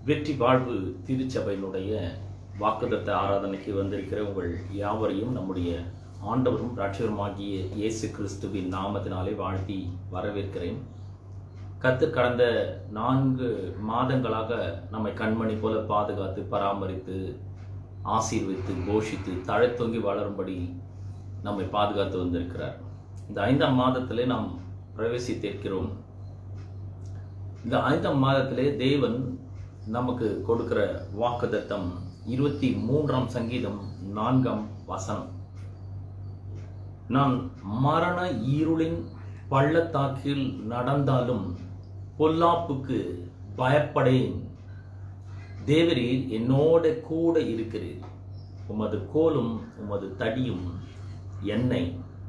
வெற்றி வாழ்வு திருச்சபையினுடைய வாக்குத்தத்த ஆராதனைக்கு வந்திருக்கிற உங்கள் யாவரையும் நம்முடைய ஆண்டவரும் இரட்சகருமாகிய இயேசு கிறிஸ்துவின் நாமத்தினாலே வாழ்த்தி வரவேற்கிறேன். கர்த்தர் கடந்த 4 மாதங்களாக நம்மை கண்மணி போல பாதுகாத்து பராமரித்து ஆசீர்வித்து போஷித்து தழைத்தொங்கி வளரும்படி நம்மை பாதுகாத்து வந்திருக்கிறார். இந்த 5ஆம் மாதத்திலே நாம் பிரவேசித்திருக்கிறோம். இந்த 5ஆம் மாதத்திலே தேவன் நமக்கு கொடுக்கிற வாக்குத்தத்தம் 23ஆம் சங்கீதம் 4ஆம் வசனம். நான் மரண இருளின் பள்ளத்தாக்கில் நடந்தாலும் பொல்லாப்புக்கு பயப்படேன். தேவரீர் என்னோட கூட இருக்கிறீர். உமது கோலும் உமது தடியும் என்னை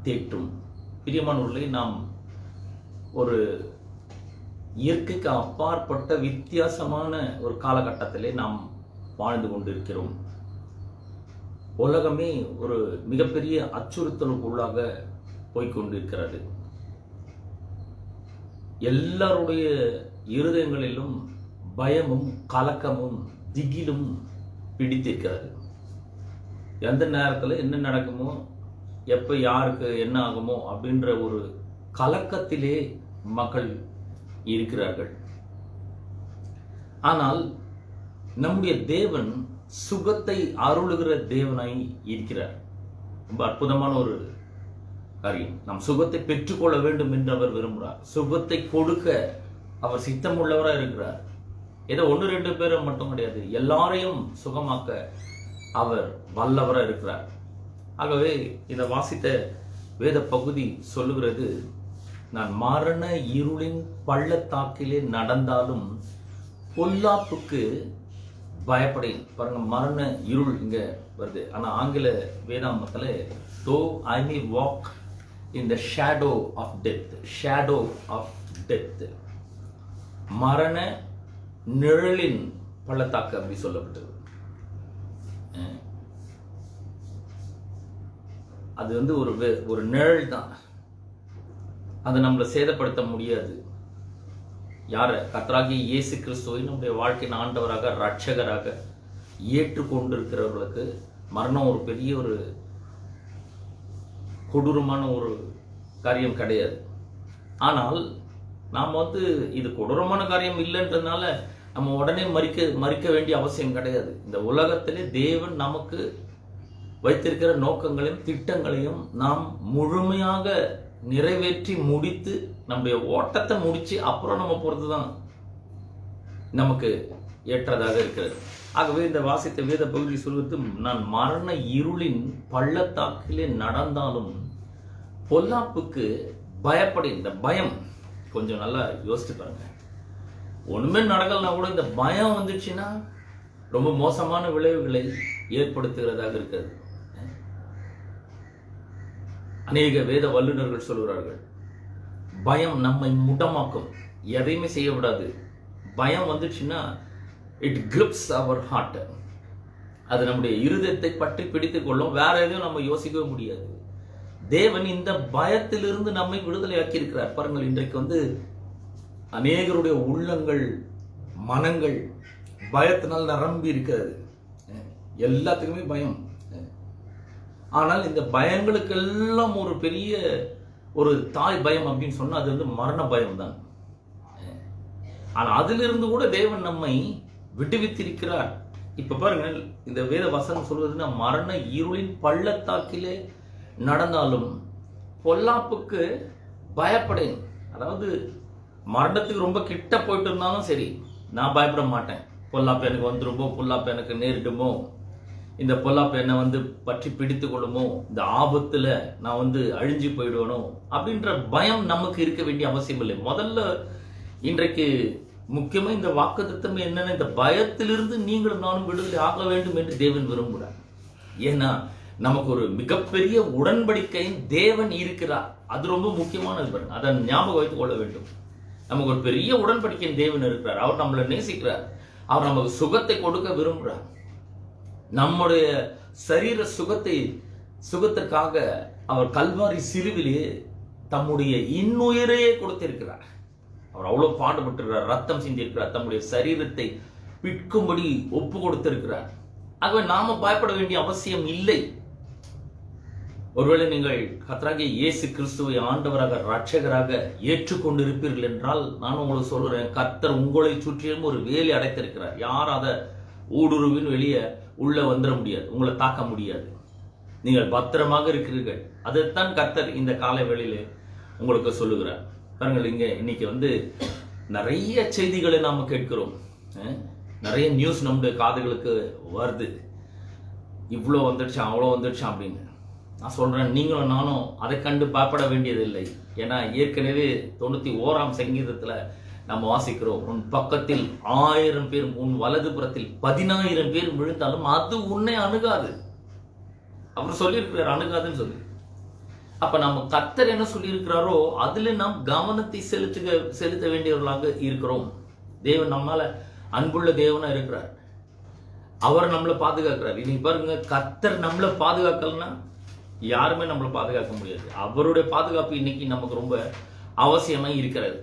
தேற்றும். பிரியமானவர்களே, நாம் ஒரு இயற்கைக்கு அப்பாற்பட்ட வித்தியாசமான ஒரு காலகட்டத்திலே நாம் வாழ்ந்து கொண்டிருக்கிறோம். உலகமே ஒரு மிகப்பெரிய அச்சுறுத்தலுக்குள்ளாக போய்கொண்டிருக்கிறது. எல்லாருடைய இருதயங்களிலும் பயமும் கலக்கமும் திகிலும் பிடித்திருக்கிறது. எந்த நேரத்தில் என்ன நடக்குமோ, எப்போ யாருக்கு என்ன ஆகுமோ அப்படின்ற ஒரு கலக்கத்திலே மக்கள் இருக்கிறார்கள். ஆனால் நம்முடைய தேவன் சுகத்தை அருளுகிற தேவனாய் இருக்கிறார். ரொம்ப அற்புதமான ஒரு காரியம். நாம் சுகத்தை பெற்றுக்கொள்ள வேண்டும் என்று அவர் விரும்புகிறார். சுகத்தை கொடுக்க அவர் சித்தமுள்ளவராக இருக்கிறார். ஏதோ 1-2 பேரை மட்டும் கிடையாது, எல்லாரையும் சுகமாக்க அவர் வல்லவராக இருக்கிறார். ஆகவே இதை வாசித்த வேத பகுதி சொல்லுகிறது, நான் மரண இருளின் பள்ளத்தாக்கிலே நடந்தாலும் பொல்லாப்புக்கு பயப்படேன். பாருங்க, மரண இருள் இங்க வருது. ஆனா ஆங்கில வேதாமத்தில் though I may walk in the shadow of death, மரண நிழலின் பள்ளத்தாக்கு அப்படி சொல்லப்பட்டது. அது வந்து ஒரு நிழல் தான். அதை நம்மளை சேதப்படுத்த முடியாது. யாரை? கர்த்தராகிய இயேசு கிறிஸ்துவை நம்முடைய வாழ்க்கையின் ஆண்டவராக இரட்சகராக ஏற்றுக்கொண்டிருக்கிறவர்களுக்கு மரணம் ஒரு பெரிய ஒரு கொடூரமான ஒரு காரியம் கிடையாது. ஆனால் நாம் இது கொடூரமான காரியம் இல்லைன்றதுனால நம்ம உடனே மறிக்க வேண்டிய அவசியம் கிடையாது. இந்த உலகத்திலே தேவன் நமக்கு வைத்திருக்கிற நோக்கங்களையும் திட்டங்களையும் நாம் முழுமையாக நிறைவேற்றி முடித்து நம்முடைய ஓட்டத்தை முடிச்சு அப்புறம் நம்ம போறது தான் நமக்கு ஏற்றதாக இருக்கிறது. ஆகவே இந்த வாசித்த வேத பகுதி சொல்வது, நான் மரண இருளின் பள்ளத்தாக்கிலே நடந்தாலும் பொல்லாப்புக்கு பயப்படேன். இந்த பயம் கொஞ்சம் நல்லா யோசிச்சு பாருங்க. ஒண்ணுமே நடக்கலனா கூட இந்த பயம் வந்துச்சுன்னா ரொம்ப மோசமான விளைவுகளை ஏற்படுத்துகிறதாக இருக்கிறது. அநேக வேத வல்லுநர்கள் சொல்கிறார்கள், பயம் நம்மை முடமாக்கும், எதையுமே செய்ய விடாது. பயம் வந்துச்சுன்னா இட் கிரிப்ஸ் அவர் ஹார்ட். அது நம்முடைய இருதயத்தை பற்றி பிடித்துக் கொள்ளும். வேற எதையும் நம்ம யோசிக்கவே முடியாது. தேவன் இந்த பயத்திலிருந்து நம்மை விடுதலையாக்கி இருக்கிறார். பாருங்கள், இன்றைக்கு அநேகருடைய உள்ளங்கள் மனங்கள் பயத்தினால் நிரம்பி இருக்கிறது. எல்லாத்துக்குமே பயம். ஆனால் இந்த பயங்களுக்கெல்லாம் ஒரு பெரிய ஒரு தாய் பயம் அப்படின்னு சொன்னா அது மரண பயம் தான். ஆனால் அதிலிருந்து கூட தேவன் நம்மை விடுவித்திருக்கிறார். இப்ப பாருங்க, இந்த வேத வசனம் சொல்வதுன்னா, மரண இருளின் பள்ளத்தாக்கிலே நடந்தாலும் பொல்லாப்புக்கு பயப்படேன். அதாவது மரணத்துக்கு ரொம்ப கிட்ட போயிட்டு இருந்தாலும் சரி, நான் பயப்பட மாட்டேன். பொல்லாப்பு எனக்கு வந்துருமோ, பொல்லாப்பு எனக்கு நேரிடுமோ, இந்த பொல்லாப்பு என்னை பற்றி பிடித்து கொள்ளுமோ, இந்த ஆபத்துல நான் அழிஞ்சு போயிடுவனோ அப்படின்ற பயம் நமக்கு இருக்க வேண்டிய அவசியம் இல்லை. முதல்ல இன்றைக்கு முக்கியமா இந்த வாக்குத்தத்தம் என்னன்னா, இந்த பயத்திலிருந்து நீங்களும் நானும் விடுதலை ஆக வேண்டும் என்று தேவன் விரும்புகிறார். ஏன்னா நமக்கு ஒரு மிகப்பெரிய உடன்படிக்கையின் தேவன் இருக்கிறார். அது ரொம்ப முக்கியமானது. பாருங்க, அதை ஞாபகம் வைத்துக் கொள்ள வேண்டும். நமக்கு ஒரு பெரிய உடன்படிக்கையின் தேவன் இருக்கிறார். அவர் நம்மளை நேசிக்கிறார். அவர் நமக்கு சுகத்தை கொடுக்க விரும்புகிறார். நம்முடைய சரீர சுகத்திற்காக அவர் கல்வாரி சிலுவிலே தம்முடைய இன்னுயிரையே கொடுத்திருக்கிறார். அவர் அவ்வளவு பாடுபட்டிருக்கிறார், ரத்தம் சிந்தியிருக்கிறார், தம்முடைய சரீரத்தை விற்கும்படி ஒப்பு கொடுத்திருக்கிறார். ஆகவே நாம பயப்பட வேண்டிய அவசியம் இல்லை. ஒருவேளை நீங்கள் கர்த்தராகிய இயேசு கிறிஸ்துவை ஆண்டவராக ரட்சகராக ஏற்றுக்கொண்டிருப்பீர்கள் என்றால் நான் உங்களுக்கு சொல்கிறேன், கர்த்தர் உங்களை சுற்றிலும் ஒரு வேலி அடைத்திருக்கிறார். யார் அதை ஊடுருவின் வெளியே உள்ள வந்துட முடியாது, உங்களை தாக்க முடியாது. நீங்கள் பத்திரமாக இருக்கிறீர்கள். அதைத்தான் கர்த்தர் இந்த காலை வேளையிலே உங்களுக்கு சொல்லுகிறார். பாருங்கள், இங்க இன்னைக்கு நிறைய செய்திகளை நாம கேட்கிறோம், நிறைய நியூஸ் நம்முடைய காதுகளுக்கு வருது. இவ்வளோ வந்துடுச்சா அவ்வளோ வந்துடுச்சா அப்படின்னு. நான் சொல்றேன், நீங்களும் நானும் அதை கண்டு பயப்பட வேண்டியதில்லை. ஏன்னா ஏற்கனவே 91ஆம் சங்கீதத்துல நம்ம வாசிக்கிறோம், உன் பக்கத்தில் 1000 பேர், உன் வலது புறத்தில் 10,000 பேர் விழுந்தாலும் அது உன்னை அணுகாது. அவர் சொல்லியிருக்கிறார் அணுகாதுன்னு சொல்லி. அப்ப நம்ம கர்த்தர் என்ன சொல்லியிருக்கிறாரோ அதுல நாம் கவனத்தை செலுத்த வேண்டியவர்களாக இருக்கிறோம். தேவன் நம்மால அன்புள்ள தேவனா இருக்கிறார். அவர் நம்மளை பாதுகாக்கிறார். இன்னைக்கு பாருங்க, கர்த்தர் நம்மளை பாதுகாக்கலன்னா யாருமே நம்மளை பாதுகாக்க முடியாது. அவருடைய பாதுகாப்பு இன்னைக்கு நமக்கு ரொம்ப அவசியமா இருக்கிறது.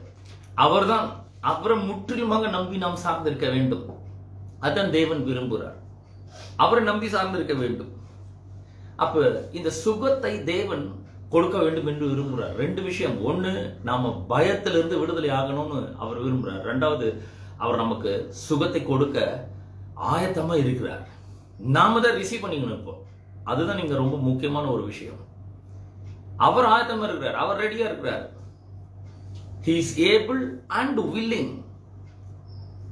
அவர்தான், அவரை முற்றிலுமாக நம்பி நாம் சார்ந்திருக்க வேண்டும். அதான் தேவன் விரும்புகிறார், அவரை நம்பி சார்ந்திருக்க வேண்டும். அப்ப இந்த சுகத்தை தேவன் கொடுக்க வேண்டும் என்று விரும்புகிறார். 2 விஷயம். ஒண்ணு, நாம பயத்திலிருந்து விடுதலை ஆகணும்னு அவர் விரும்புகிறார். 2வது, அவர் நமக்கு சுகத்தை கொடுக்க ஆயத்தமா இருக்கிறார். நாம தான் ரிசீவ் பண்ணிக்கணும். இப்போ அதுதான் நீங்க ரொம்ப முக்கியமான ஒரு விஷயம். அவர் ஆயத்தமா இருக்கிறார், அவர் ரெடியா இருக்கிறார். He is able and willing.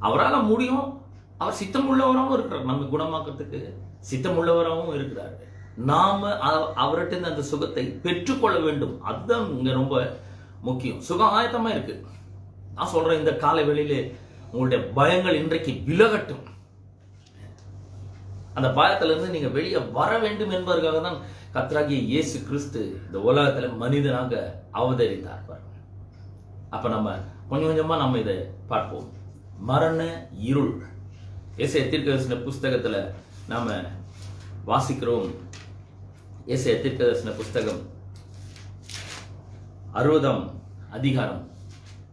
அவரால் முடியும். அவர் சித்தம் உள்ளவராகவும் இருக்கிறார், நம்ம குணமாக்கிறதுக்கு சித்தம் உள்ளவராகவும் இருக்கிறார். நாம அவர்கிட்ட அந்த சுகத்தை பெற்றுக்கொள்ள வேண்டும். அதுதான் இங்க ரொம்ப முக்கியம். சுகம் ஆயத்தமா இருக்கு. நான் சொல்றேன், இந்த காலை வேளையிலே உங்களுடைய பயங்கள் இன்றைக்கு விலகட்டும். அந்த பயத்திலிருந்து நீங்க வெளியே வர வேண்டும் என்பதற்காக தான் கர்த்தராகிய இயேசு கிறிஸ்து இந்த உலகத்துல மனிதனாக அவதரித்தார். அப்ப நம்ம கொஞ்சம் கொஞ்சமா நம்ம இதை பார்ப்போம். மரண இருள். ஏசாயா தீர்க்கதரிசன புஸ்தகத்துல நாம வாசிக்கிறோம். ஏசாயா தீர்க்கதரிசன புஸ்தகம் 60ஆம் அதிகாரம்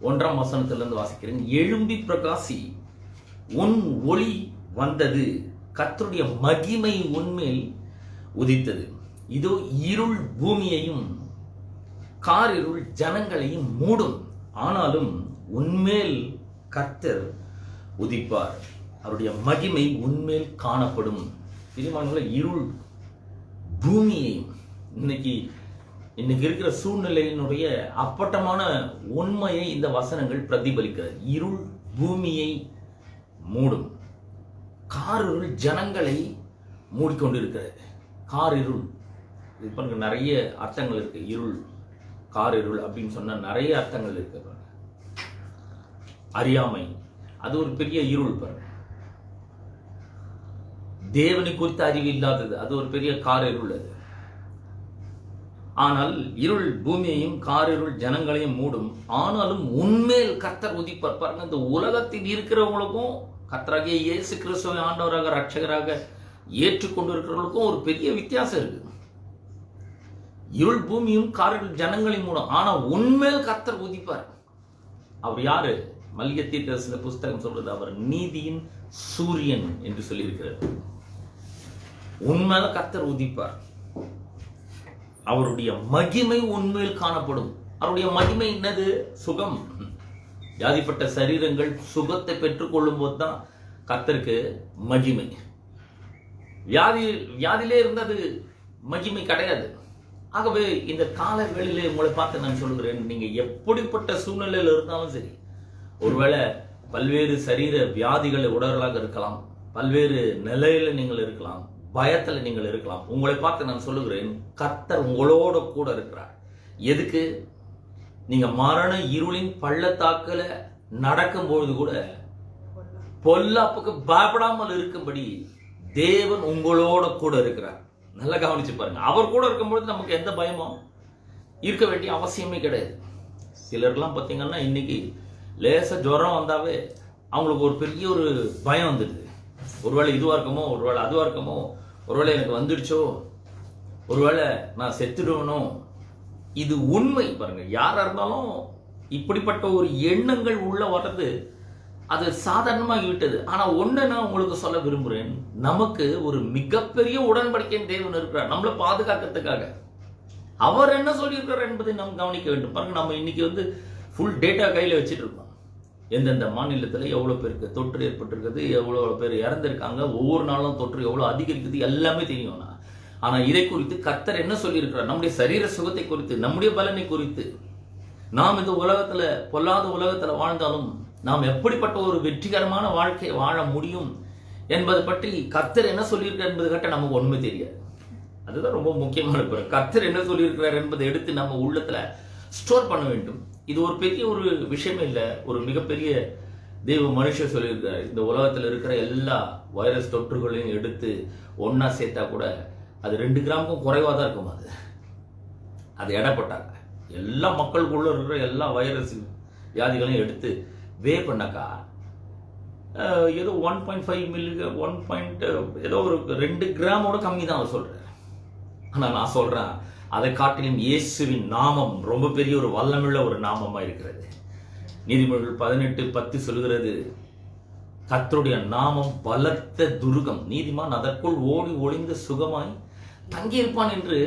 1ஆம் வசனத்திலிருந்து வாசிக்கிறேன். எழும்பி பிரகாசி, உன் ஒளி வந்தது, கர்த்தருடைய மகிமை உன்மேல் உதித்தது. இதோ இருள் பூமியையும் காரிருள் ஜனங்களையும் மூடும், ஆனாலும் உன்மேல் கர்த்தர் உதிப்பார், அவருடைய மகிமை உன்மேல் காணப்படும். பிரியமானவர்களே, இருள் பூமியையும், இன்னைக்கு இருக்கிற சூழ்நிலையினுடைய அப்பட்டமான உண்மையை இந்த வசனங்கள் பிரதிபலிக்கிறது. இருள் பூமியை மூடும், காரிருள் ஜனங்களை மூடிக்கொண்டிருக்கிறது. காரிருள், இது நிறைய அர்த்தங்கள் இருக்கு. இருள், காரிருள் அப்படின்னு சொன்னா நிறைய அர்த்தங்கள் இருக்கு. அறியாமை, அது ஒரு பெரிய இருள். பாருங்க, தேவனை குறித்த அறிவு இல்லாதது, அது ஒரு பெரிய காரிருள். அது ஆனால் இருள் பூமியையும் காரிருள் ஜனங்களையும் மூடும், ஆனாலும் உன்மேல் கர்த்தர் உதிப்பார். பாருங்க, இந்த உலகத்தில் இருக்கிறவங்களுக்கும் கர்த்தராகிய இயேசு கிறிஸ்துவை ஆண்டவராக ரட்சகராக ஏற்றுக்கொண்டிருக்கிறவங்களுக்கும் ஒரு பெரிய வித்தியாசம் இருக்கு. இருள் பூமியும் காரிருள் ஜனங்களையும் மூடும், ஆனா உன்மேல் கர்த்தர் உதிப்பார். அவர் யாரு? மல்கியா தீர்க்கதரிசன புஸ்தகம் சொல்றது, அவர் நீதியின் சூரியன் என்று சொல்லியிருக்கிறது. உன்மேல கர்த்தர் உதிப்பார், அவருடைய மகிமை உன்மேல் காணப்படும். அவருடைய மகிமை என்னது? சுகம். வியாதிப்பட்ட சரீரங்கள் சுகத்தை பெற்றுக் கொள்ளும் போதுதான் கர்த்தருக்கு மகிமை. வியாதியிலே இருந்தது மகிமை கிடையாது. ஆகவே இந்த கால வேளையிலே உங்களை பார்த்து நான் சொல்கிறேன், நீங்க எப்படிப்பட்ட சூழ்நிலையில் இருந்தாலும் சரி, ஒருவேளை பல்வேறு சரீர வியாதிகளை உடலாக இருக்கலாம், பல்வேறு நிலையில நீங்கள் இருக்கலாம், பயத்துல நீங்கள் இருக்கலாம். உங்களை பார்த்து நான் சொல்லுகிறேன், கர்த்தர் உங்களோட கூட இருக்கிறார். எதுக்கு? நீங்க மரண இருளின் பள்ளத்தாக்குல நடக்கும் பொழுது கூட பொல்லாப்புக்கு பயப்படாமல் இருக்கும்படி தேவன் உங்களோட கூட இருக்கிறார். நல்லா கவனிச்சு பாருங்க. அவர் கூட இருக்கும்பொழுது நமக்கு எந்த பயமும் இருக்க வேண்டிய அவசியமே கிடையாது. சிலர்லாம் பார்த்தீங்கன்னா இன்னைக்கு லேச ஜுரம் வந்தாவே அவங்களுக்கு ஒரு பெரிய ஒரு பயம் வந்துடுது. ஒருவேளை இதுவா இருக்குமோ, ஒருவேளை அதுவா இருக்குமோ, ஒருவேளை எனக்கு வந்துடுச்சோ, ஒருவேளை நான் செத்துடுவனோ. இது உண்மை. பாருங்க, யாரா இருந்தாலும் இப்படிப்பட்ட ஒரு எண்ணங்கள் உள்ள வர்றது அது சாதாரணமாகி விட்டது. ஆனா ஒண்ணு நான் உங்களுக்கு சொல்ல விரும்புகிறேன், நமக்கு ஒரு மிகப்பெரிய உடன்படிக்கை தேவன் இருக்கிறார் நம்மளை பாதுகாக்கிறதுக்காக. அவர் என்ன சொல்லியிருக்கிறார் என்பதை நாம் கவனிக்க வேண்டும். பாருங்க, நம்ம இன்னைக்கு ஃபுல் டேட்டா கையில் வச்சுட்டு இருக்கோம். எந்தெந்த மாநிலத்தில் எவ்வளோ பேருக்கு தொற்று ஏற்பட்டிருக்குது, எவ்வளோ பேர் இறந்திருக்காங்க, ஒவ்வொரு நாளும் தொற்று எவ்வளோ அதிகரிக்குது, எல்லாமே தெரியும். ஆனால் இதை குறித்து கர்த்தர் என்ன சொல்லியிருக்கிறார்? நம்முடைய சரீர சுகத்தை குறித்து, நம்முடைய பலனை குறித்து, நாம் இந்த உலகத்தில் பொல்லாத உலகத்தில் வாழ்ந்தாலும் நாம் எப்படிப்பட்ட ஒரு வெற்றிகரமான வாழ்க்கையை வாழ முடியும் என்பதை பற்றி கர்த்தர் என்ன சொல்லியிருக்கிறார் என்பது கட்ட நமக்கு ஒன்றுமே தெரியாது. அதுதான் ரொம்ப முக்கியமான பொருள். கர்த்தர் என்ன சொல்லியிருக்கிறார் என்பதை எடுத்து நம்ம உள்ளத்துல ஸ்டோர் பண்ண வேண்டும். இது ஒரு பெரிய ஒரு விஷயமே இல்லை. ஒரு மிகப்பெரிய தெய்வ மனுஷர் சொல்லியிருக்கிறார், இந்த உலகத்தில் இருக்கிற எல்லா வைரஸ் தொற்றுகளையும் எடுத்து ஒன்னா சேர்த்தா கூட அது 2 கிராமுக்கும் குறைவாக தான் இருக்கும். அது எடை போட்டாங்க. எல்லா மக்களுக்குள்ள இருக்கிற எல்லா வைரஸ் வியாதிகளையும் எடுத்து வே பண்ணாக்கா ஏதோ 1.5 மில்லி 1. ஏதோ ஒரு 2 கிராமோட கம்மி தான் அவர் சொல்றாரு. ஆனால் நான் சொல்றேன், அதை காட்டிலும் இயேசுவின் நாமம் ரொம்ப பெரிய ஒரு வல்லமுள்ள ஒரு நாமமா இருக்கிறது. நீதிமொழிகள் 18:10 சொல்கிறது, கர்த்தருடைய நாமம் பலத்த துருகம், நீதிமான் அதற்குள் ஓடி ஒளிந்து சுகமாய் தங்கியிருப்பான் என்று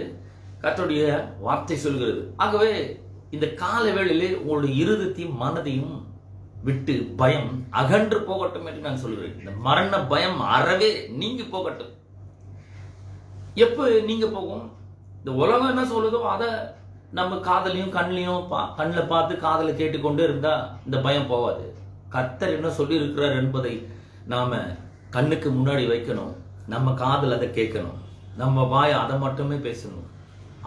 கர்த்தருடைய வார்த்தை சொல்கிறது. ஆகவே இந்த கால வேளையிலே உங்களுடைய இருதயத்தையும் மனதையும் விட்டு பயம் அகன்று போகட்டும் என்று நான் சொல்கிறேன். இந்த மரண பயம் அறவே நீங்கி போகட்டும். எப்போ நீங்க போகும்? இந்த உலகம் என்ன சொல்லுதோ அதை நம்ம காதலையும் கண்ணில் பார்த்து காதலை கேட்டுக்கொண்டே இருந்தா இந்த பயம் போகாது. கர்த்தர் என்ன சொல்லி இருக்கிறார் என்பதை நாம கண்ணுக்கு முன்னாடி வைக்கணும். நம்ம காதல் அதை கேட்கணும். நம்ம வாய் அதை மட்டுமே பேசணும்.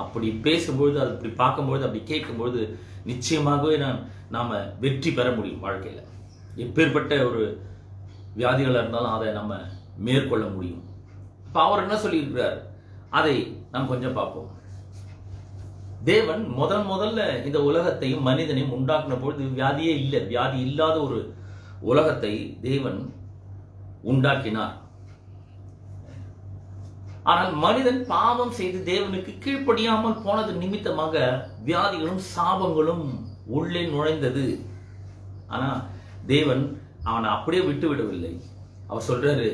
அப்படி பேசும்பொழுது, அது அப்படி பார்க்கும்பொழுது, அப்படி கேட்கும்பொழுது நிச்சயமாகவே நாம வெற்றி பெற முடியும் வாழ்க்கையில. எப்பேற்பட்ட ஒரு வியாதிகளாக இருந்தாலும் அதை நம்ம மேற்கொள்ள முடியும். இப்போ அவர் என்ன சொல்லியிருக்கிறார் அதை நாம் கொஞ்சம் பார்ப்போம். தேவன் முதல்ல இந்த உலகத்தையும் மனிதனையும் உண்டாக்கின பொழுது வியாதியே இல்லை. வியாதி இல்லாத ஒரு உலகத்தை தேவன் உண்டாக்கினார். ஆனால் மனிதன் பாவம் செய்து தேவனுக்கு கீழ்ப்படியாமல் போனது நிமித்தமாக வியாதிகளும் சாபங்களும் உள்ளே நுழைந்தது. ஆனா தேவன் அவனை அப்படியே விட்டு விடவில்லை. அவர் சொல்றாரு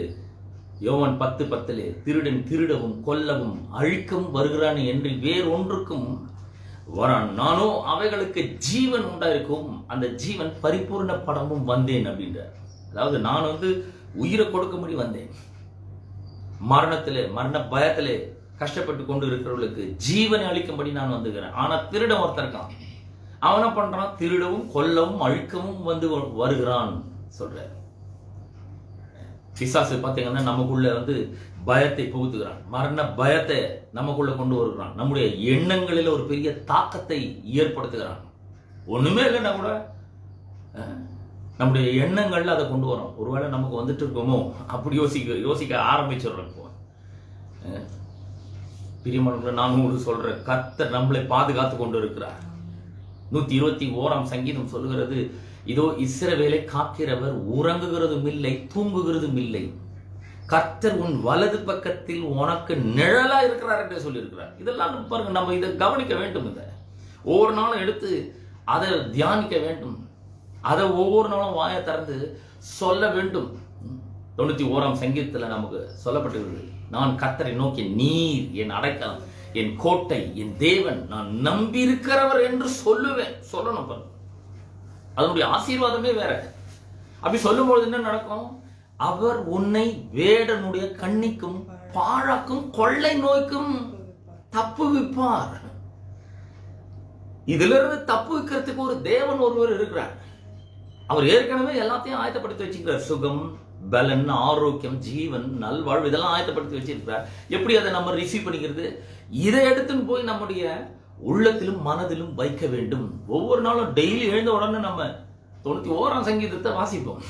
யோவான் 10:10, திருடன் திருடவும் கொல்லவும் அழிக்கவும் வருகிறான் என்று வேறொன்றுக்கும் வரான், நானோ அவைகளுக்கு ஜீவன் உண்டாயிருக்கும், அந்த ஜீவன் பரிபூர்ணப்படவும் வந்தேன் அப்படின்றார். அதாவது நான் உயிரை கொடுக்கும்படி வந்தேன். மரண பயத்திலே கஷ்டப்பட்டு கொண்டு இருக்கிறவர்களுக்கு ஜீவனை அளிக்கும்படி நான் வந்துக்கிறேன். ஆனா திருடன் ஒருத்தர் இருக்கான். அவனை பண்றான், திருடவும் கொல்லவும் அழிக்கவும் வருகிறான் சொல்ற. பிசாசு பார்த்தீங்கன்னா நமக்குள்ள பயத்தை புகுத்துகிறான். மரண பயத்தை நமக்குள்ள கொண்டு வருகிறான். நம்முடைய எண்ணங்களில் ஒரு பெரிய தாக்கத்தை ஏற்படுத்துகிறான். ஒண்ணுமே இல்லைன்னா கூட நம்முடைய எண்ணங்கள்ல அதை கொண்டு வரோம். ஒருவேளை நமக்கு வந்துட்டு இருக்கோமோ அப்படி யோசிக்க ஆரம்பிச்சிடுறோம். பிரியமானவர்களே, நான் உங்களுக்கு சொல்றேன், கர்த்தர் நம்மளை பாதுகாத்து கொண்டு இருக்கிறார். 121 சங்கீதம் சொல்லுகிறது, இதோ இஸ்ரவேலை காக்கிறவர் உறங்குகிறதும் இல்லை தூங்குகிறதும் இல்லை, கர்த்தர் உன் வலது பக்கத்தில் உனக்கு நிழலா இருக்கிறார் என்று சொல்லியிருக்கிறார். இதெல்லாம் பாருங்க, நம்ம இதை கவனிக்க வேண்டும். இதை ஒவ்வொரு நாளும் எடுத்து அதை தியானிக்க வேண்டும். அதை ஒவ்வொரு நாளும் வாயை திறந்து சொல்ல வேண்டும். 91 சங்கீதத்தில் நமக்கு சொல்லப்பட்டிருக்கிறது, நான் கர்த்தரை நோக்கி நீர் என் அடைக்கலம், என் கோட்டை, என் தேவன், நான் நம்பி இருக்கிறவர் என்று சொல்லணும். அதனுடைய ஆசீர்வாதமே வேற. அப்படி சொல்லும்போது என்ன நடக்கும்? அவர் உன்னை வேடனுடைய கண்ணிக்கும் பாழாக்கும் கொள்ளை நோய்க்கும் தப்புவிப்பார். இதுல இருந்து தப்பு வைக்கிறதுக்கு ஒரு தேவன் ஒருவர் இருக்கிறார். அவர் ஏற்கனவே எல்லாத்தையும் ஆயத்தப்படுத்தி வச்சிருக்கிறார். சுகம், பலன், ஆரோக்கியம், ஜீவன், நல்வாழ்வு இதெல்லாம் ஆயத்தப்படுத்தி வச்சிருக்கிறார். எப்படி அதை நம்ம ரிசீவ் பண்ணிக்கிறது? இதை எடுத்துன்னு போய் நம்முடைய உள்ளத்திலும் மனதிலும் வைக்க வேண்டும். ஒவ்வொரு நாளும் டெய்லி எழுந்த உடனே நம்ம 91 சங்கீதத்தை வாசிப்போம்.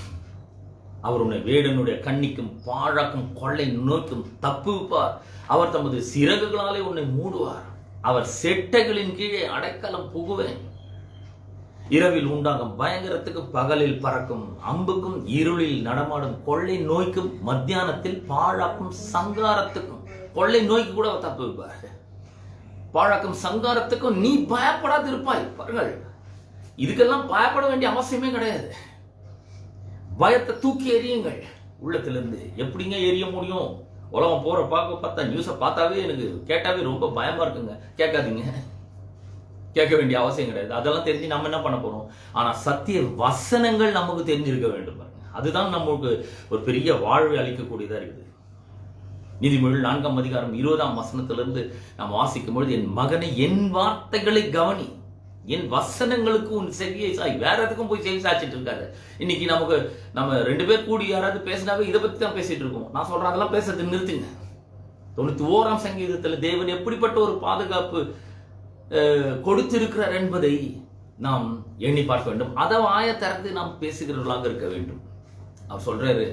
அவர் உன்னை வேடனுடைய கண்ணிக்கும் பாழாக்கும் கொள்ளை நோய்க்கும் தப்புவிப்பார். அவர் தமது சிறகுகளாலே உன்னை மூடுவார். அவர் செட்டைகளின் கீழே அடைக்கலம் புகுவேன். இரவில் உண்டாகும் பயங்கரத்துக்கும் பகலில் பறக்கும் அம்புக்கும் இருளில் நடமாடும் கொள்ளை நோய்க்கும் மத்தியானத்தில் பாழாக்கும் சங்காரத்துக்கும், கொள்ளை நோய்க்கு கூட தப்பு வைப்பார். பாழாக்கும் சங்காரத்துக்கும் நீ பயப்படாது இருப்பாய். பாருங்கள், இதுக்கெல்லாம் பயப்பட வேண்டிய அவசியமே கிடையாது. பயத்தை தூக்கி எறியுங்கள் உள்ளத்திலிருந்து. எப்படிங்க எரிய முடியும்? உலகம் போற பார்த்தா நியூஸை பார்த்தாவே எனக்கு கேட்டாவே ரொம்ப பயமா இருக்குங்க. கேட்காதீங்க, கேட்க வேண்டிய அவசியம் கிடையாது. அதெல்லாம் தெரிஞ்சு நம்ம என்ன பண்ண போறோம்? ஆனா சத்திய வசனங்கள் நமக்கு தெரிஞ்சிருக்க வேண்டும். அதுதான் நமக்கு ஒரு பெரிய வாழ்வை அளிக்கக்கூடியதா இருக்குது. நீதிமொழிகள் 4ஆம் அதிகாரம் 20ஆம் வசனத்திலிருந்து நாம் வாசிக்கும் பொழுது, என் மகனை என் வார்த்தைகளை கவனி, என் வசனங்களுக்கு உன் செவியை சாய். வேற எதுக்கும் போய் செவி சாய்ச்சிட்டு இருக்காரு. இன்னைக்கு நம்ம 2 பேர் கூடி யாராவது பேசினாவே இதை பத்தி தான் பேசிட்டு இருக்கோம். நான் சொல்றேன், அதெல்லாம் பேசுறது நிறுத்துங்க. 91ஆம் சங்கீதத்துல தேவன் எப்படிப்பட்ட ஒரு பாதுகாப்பு கொடுத்திருக்கிறார் என்பதை நாம் எண்ணி பார்க்க வேண்டும். அதை வாய திறந்து நாம் பேசுகிறவர்களாக இருக்க வேண்டும். அவர் சொல்றாரு,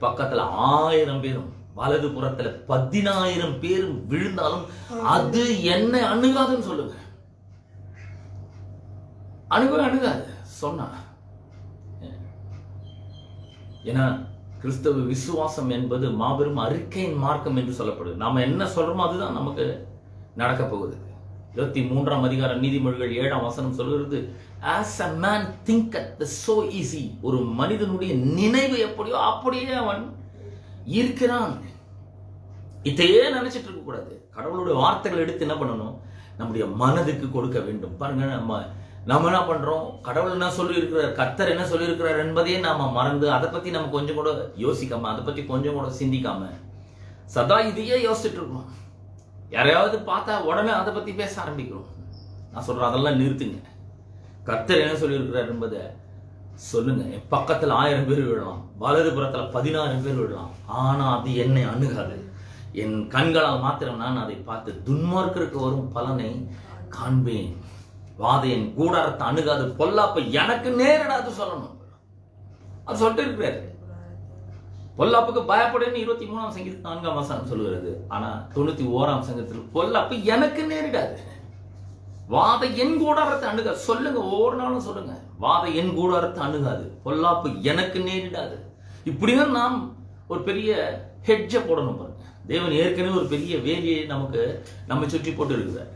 பக்கத்துல 1000 பேரும் வலது புறத்துல 10,000 பேரும் விழுந்தாலும் அது என்ன அணுகாதுன்னு சொல்லுங்க. அணுகாது சொன்னா. ஏன்னா கிறிஸ்தவ விசுவாசம் என்பது மாபெரும் அறிக்கையின் மார்க்கம் என்று சொல்லப்படுது. நாம என்ன சொல்றோமோ அதுதான் நமக்கு நடக்க போகுது. 23ஆம் அதிகாரம் நீதிமொழிகள் 7ஆம் வசனம் சொல்கிறது, as a man thinketh so easy. ஒரு மனிதனுடைய நினைவு எப்படியோ அப்படியே அவன் இருக்கிறான். இதையே நினைச்சிட்டு இருக்க கூடாது. கடவுளுடைய வார்த்தைகள் எடுத்து என்ன பண்ணணும்? நம்முடைய மனதுக்கு கொடுக்க வேண்டும். பாருங்க, நம்ம என்ன பண்றோம்? கடவுள் என்ன சொல்லி இருக்கிறார், கர்த்தர் என்ன சொல்லி இருக்கிறார் என்பதையே நாம மறந்து அதை பத்தி நம்ம கொஞ்சம் கூட யோசிக்காம, அதை பத்தி கொஞ்சம் கூட சிந்திக்காம சதா இதையே யோசிச்சுட்டு இருக்கோம். யாரையாவது பார்த்தா உடனே அதை பத்தி பேச ஆரம்பிக்கிறோம். நான் சொல்றேன், அதெல்லாம் நிறுத்துங்க. கர்த்தர் என்ன சொல்லி இருக்கிறார் என்பதை சொல்லுங்க. என் பக்கத்துல 1000 பேர் விழலாம், வலது புறத்துல 16 பேர் விழலாம், ஆனா அது என்னை அணுகாது. என் கண்களால் மாத்திரம் நான் அதை பார்த்து துன்மார்க்கருக்கு வரும் பலனை காண்பேன். வாதை என் கூடாரத்தை அணுகாது, பொல்லாப்பை எனக்கு நேரிடாது சொல்லணும். அது சொல்லிட்டு இருக்கிறாரு. பொல்லாப்புக்கு பயப்படுன்னு 23ஆம் சங்கீதம் 4ஆம் வசனம் சொல்லுகிறது. ஆனா 91ஆம் சங்கீதத்தில் பொல்லாப்பு எனக்கு நேரிடாது, வாதை என் கூடாரத்தை அணுகாது. சொல்லுங்க, ஒவ்வொரு நாளும் சொல்லுங்க, வாதை என் கூடாரத்தை அணுகாது, பொல்லாப்பு எனக்கு நேரிடாது. இப்படிதான் நாம் ஒரு பெரிய ஹெட்ஜை போடணும். பாருங்க, தேவன் ஏற்கனவே ஒரு பெரிய வேலியை நம்ம சுற்றி போட்டு இருக்கிறார்.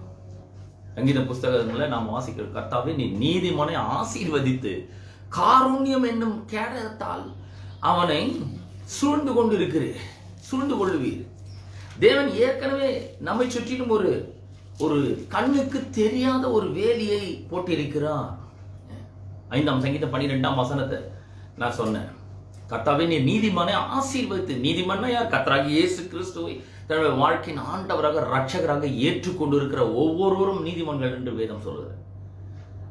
சங்கீத புஸ்தகங்களை நாம் வாசிக்கிற, கர்த்தாவே நீ நீதிமானை ஆசீர்வதித்து காருண்யம் என்னும் கேடகத்தால் அவனை சூழ்ந்து கொள்ளுவீர். தேவன் ஏற்கனவே நம்மை சுற்றிலும் ஒரு கண்ணுக்கு தெரியாத ஒரு வேலியை போட்டிருக்கிறார். 5ஆம் சங்கீதம் 12ஆம் வசனத்தை நான் சொன்னேன். கர்த்தாவே நீ நீதிமானை ஆசீர்வதித்து, நீதிமானா யார்? கர்த்தராகிய இயேசு கிறிஸ்துவை தன்னுடைய வாழ்க்கையின் ஆண்டவராக ரட்சகராக ஏற்றுக்கொண்டு இருக்கிற ஒவ்வொருவரும் நீதிமான்கள் என்று வேதம் சொல்லுது.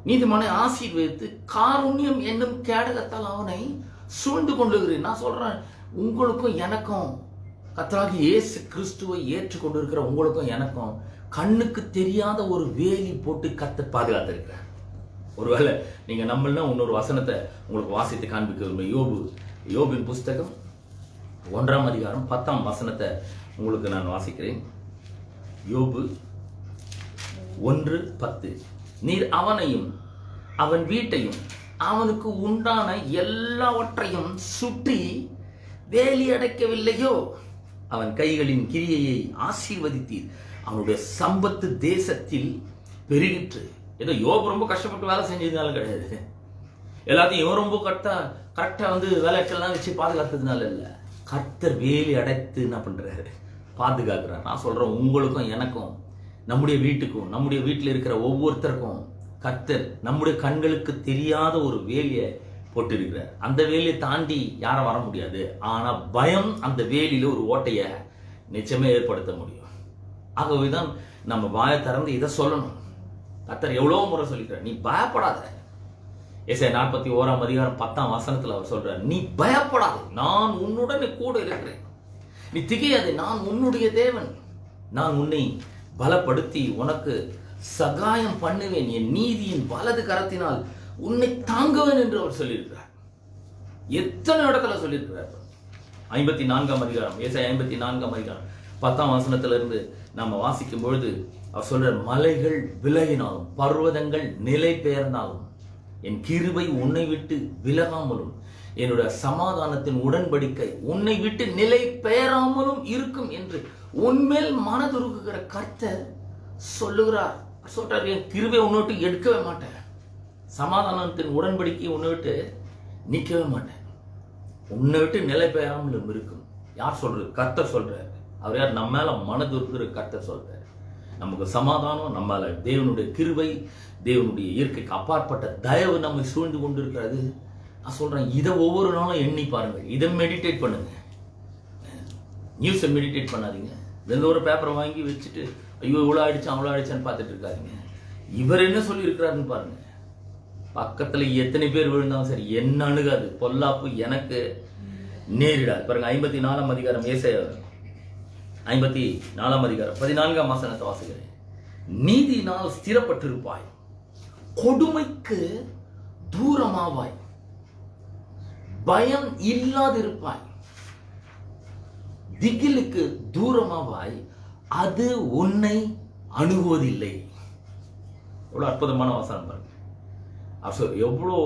நீதிமானை ஆசீர்வதித்து காருண்யம் என்னும் கேடகத்தால் அவனை சூழ்ந்து கொள்ளுகிறேன். நான் சொல்றேன், உங்களுக்கும் எனக்கும், கர்த்தராகிய இயேசு கிறிஸ்துவை ஏற்றுக்கொண்டு இருக்கிற உங்களுக்கும் எனக்கும் கண்ணுக்கு தெரியாத ஒரு வேலி போட்டு கர்த்தர் பாதுகாத்திருக்கிறார். ஒருவேளை நீங்க நம்மள இன்னொரு வசனத்தை உங்களுக்கு வாசித்து காண்பிக்க, யோபின் புஸ்தகம் 1ஆம் அதிகாரம் 10ஆம் வசனத்தை உங்களுக்கு நான் வாசிக்கிறேன். யோபு 1:10. நீர் அவனையும் அவன் வீட்டையும் அவனுக்கு உண்டான எல்லாவற்றையும் சுற்றி வேலி அடைக்கவில்லையோ? அவன் கைகளின் கிரியையை ஆசீர்வதித்தீர், அவனுடைய சம்பத்து தேசத்தில் பெருகிற்று. ஏதோ யோபு ரொம்ப கஷ்டப்பட்டு வேலை செஞ்சதுனால கிடையாது, எல்லாத்தையும் இவன் ரொம்ப கரெக்டா வேலைக்கெல்லாம் வச்சு பாதுகாத்ததுனால இல்ல. கர்த்தர் வேலி அடைத்து என்ன பண்றாரு? பாதுகாக்கிறார். நான் சொல்றேன், உங்களுக்கும் எனக்கும், நம்முடைய வீட்டுக்கும், நம்முடைய வீட்டில் இருக்கிற ஒவ்வொருத்தருக்கும் கர்த்தர் நம்முடைய கண்களுக்கு தெரியாத ஒரு வேலியை போட்டிருக்கிறார். அந்த வேலியை தாண்டி யாரும் வர முடியாது. ஆனா பயம் அந்த வேலியில ஒரு ஓட்டைய நிச்சயமே ஏற்படுத்த முடியும். ஆகவேதான் நம்ம வாயை திறந்து இதை சொல்லணும். கர்த்தர் எவ்வளவு முறை சொல்லிக்கிறார், நீ பயப்படாத. எசேயா 41ஆம் அதிகாரம் 10ஆம் வசனத்துல அவர் சொல்றார், நீ பயப்படாத, நான் உன்னுடன் கூட இருக்கிறேன். நீ திகையாதே, நான் உன்னுடைய தேவன். நான் உன்னை பலப்படுத்தி உனக்கு சகாயம் பண்ணுவேன். என் நீதியின் வலது கரத்தினால் உன்னை தாங்குவேன் என்று அவர் சொல்லியிருக்கிறார். எத்தனை இடத்துல சொல்லியிருக்கிறார்? 54ஆம் அதிகாரம், ஏசாயா 54ஆம் அதிகாரம் 10ஆம் வசனத்திலிருந்து நம்ம வாசிக்கும் பொழுது அவர் சொல்றார், மலைகள் விலகினாலும் பர்வதங்கள் நிலை பெயர்ந்தாலும் என் கிருபை உன்னை விட்டு விலகாமலும் என்னுடைய சமாதானத்தின் உடன்படிக்கை உன்னை விட்டு நிலை பெயராமலும் இருக்கும் என்று உன்மேல் மனதுருகுகிற கர்த்தர் சொல்லுகிறார். சொல்றார், என் கிருபை உன்னோட்டு எடுக்கவே மாட்டேன், சமாதானத்தின் உடன்படிக்கை உன்னை விட்டு நிற்கவே மாட்டேன், உன்னை விட்டு நிலை பெறாமல் இருக்கும். யார் சொல்றது? கர்த்தர் சொல்றாரு. அவர் யார்? நம்ம மேல மனது இருக்கிற கர்த்தர் சொல்றாரு. நமக்கு சமாதானம், நம்ம மேல தேவனுடைய கிருபை, தேவனுடைய இயற்கைக்கு அப்பாற்பட்ட தயவு நம்மை சூழ்ந்து கொண்டு இருக்கிறது. நான் சொல்றேன், இதை ஒவ்வொரு நாளும் எண்ணி பாருங்க, இதை மெடிடேட் பண்ணுங்க. நியூஸை மெடிடேட் பண்ணாதீங்க. எந்த ஒரு பேப்பரை வாங்கி வச்சுட்டு ஐயோ இவ்வளோ ஆயிடுச்சான் அவ்வளோ ஆயிடுச்சான்னு பார்த்துட்டு இருக்காதீங்க. இவர் என்ன சொல்லி இருக்கிறாருன்னு பாருங்க. பக்கத்துல எத்தனை பேர் விழுந்தாலும் சரி என்ன அணுகாது, பொல்லாப்பு எனக்கு நேரிடாது. பாருங்க 54ஆம் அதிகாரம், ஏசாயா 54ஆம் அதிகாரம் 14ஆம் வசனத்தை வாசிக்கிறேன். நீதியினால் ஸ்திரப்பட்டிருப்பாய், கொடுமைக்கு தூரமாவாய், பயம் இல்லாதிருப்பாய், திகிலுக்கு தூரமாவாய், அது உன்னை அணுகுவதில்லை. எவ்வளவு அற்புதமான வசனம் பாருங்க. எவ்வளோ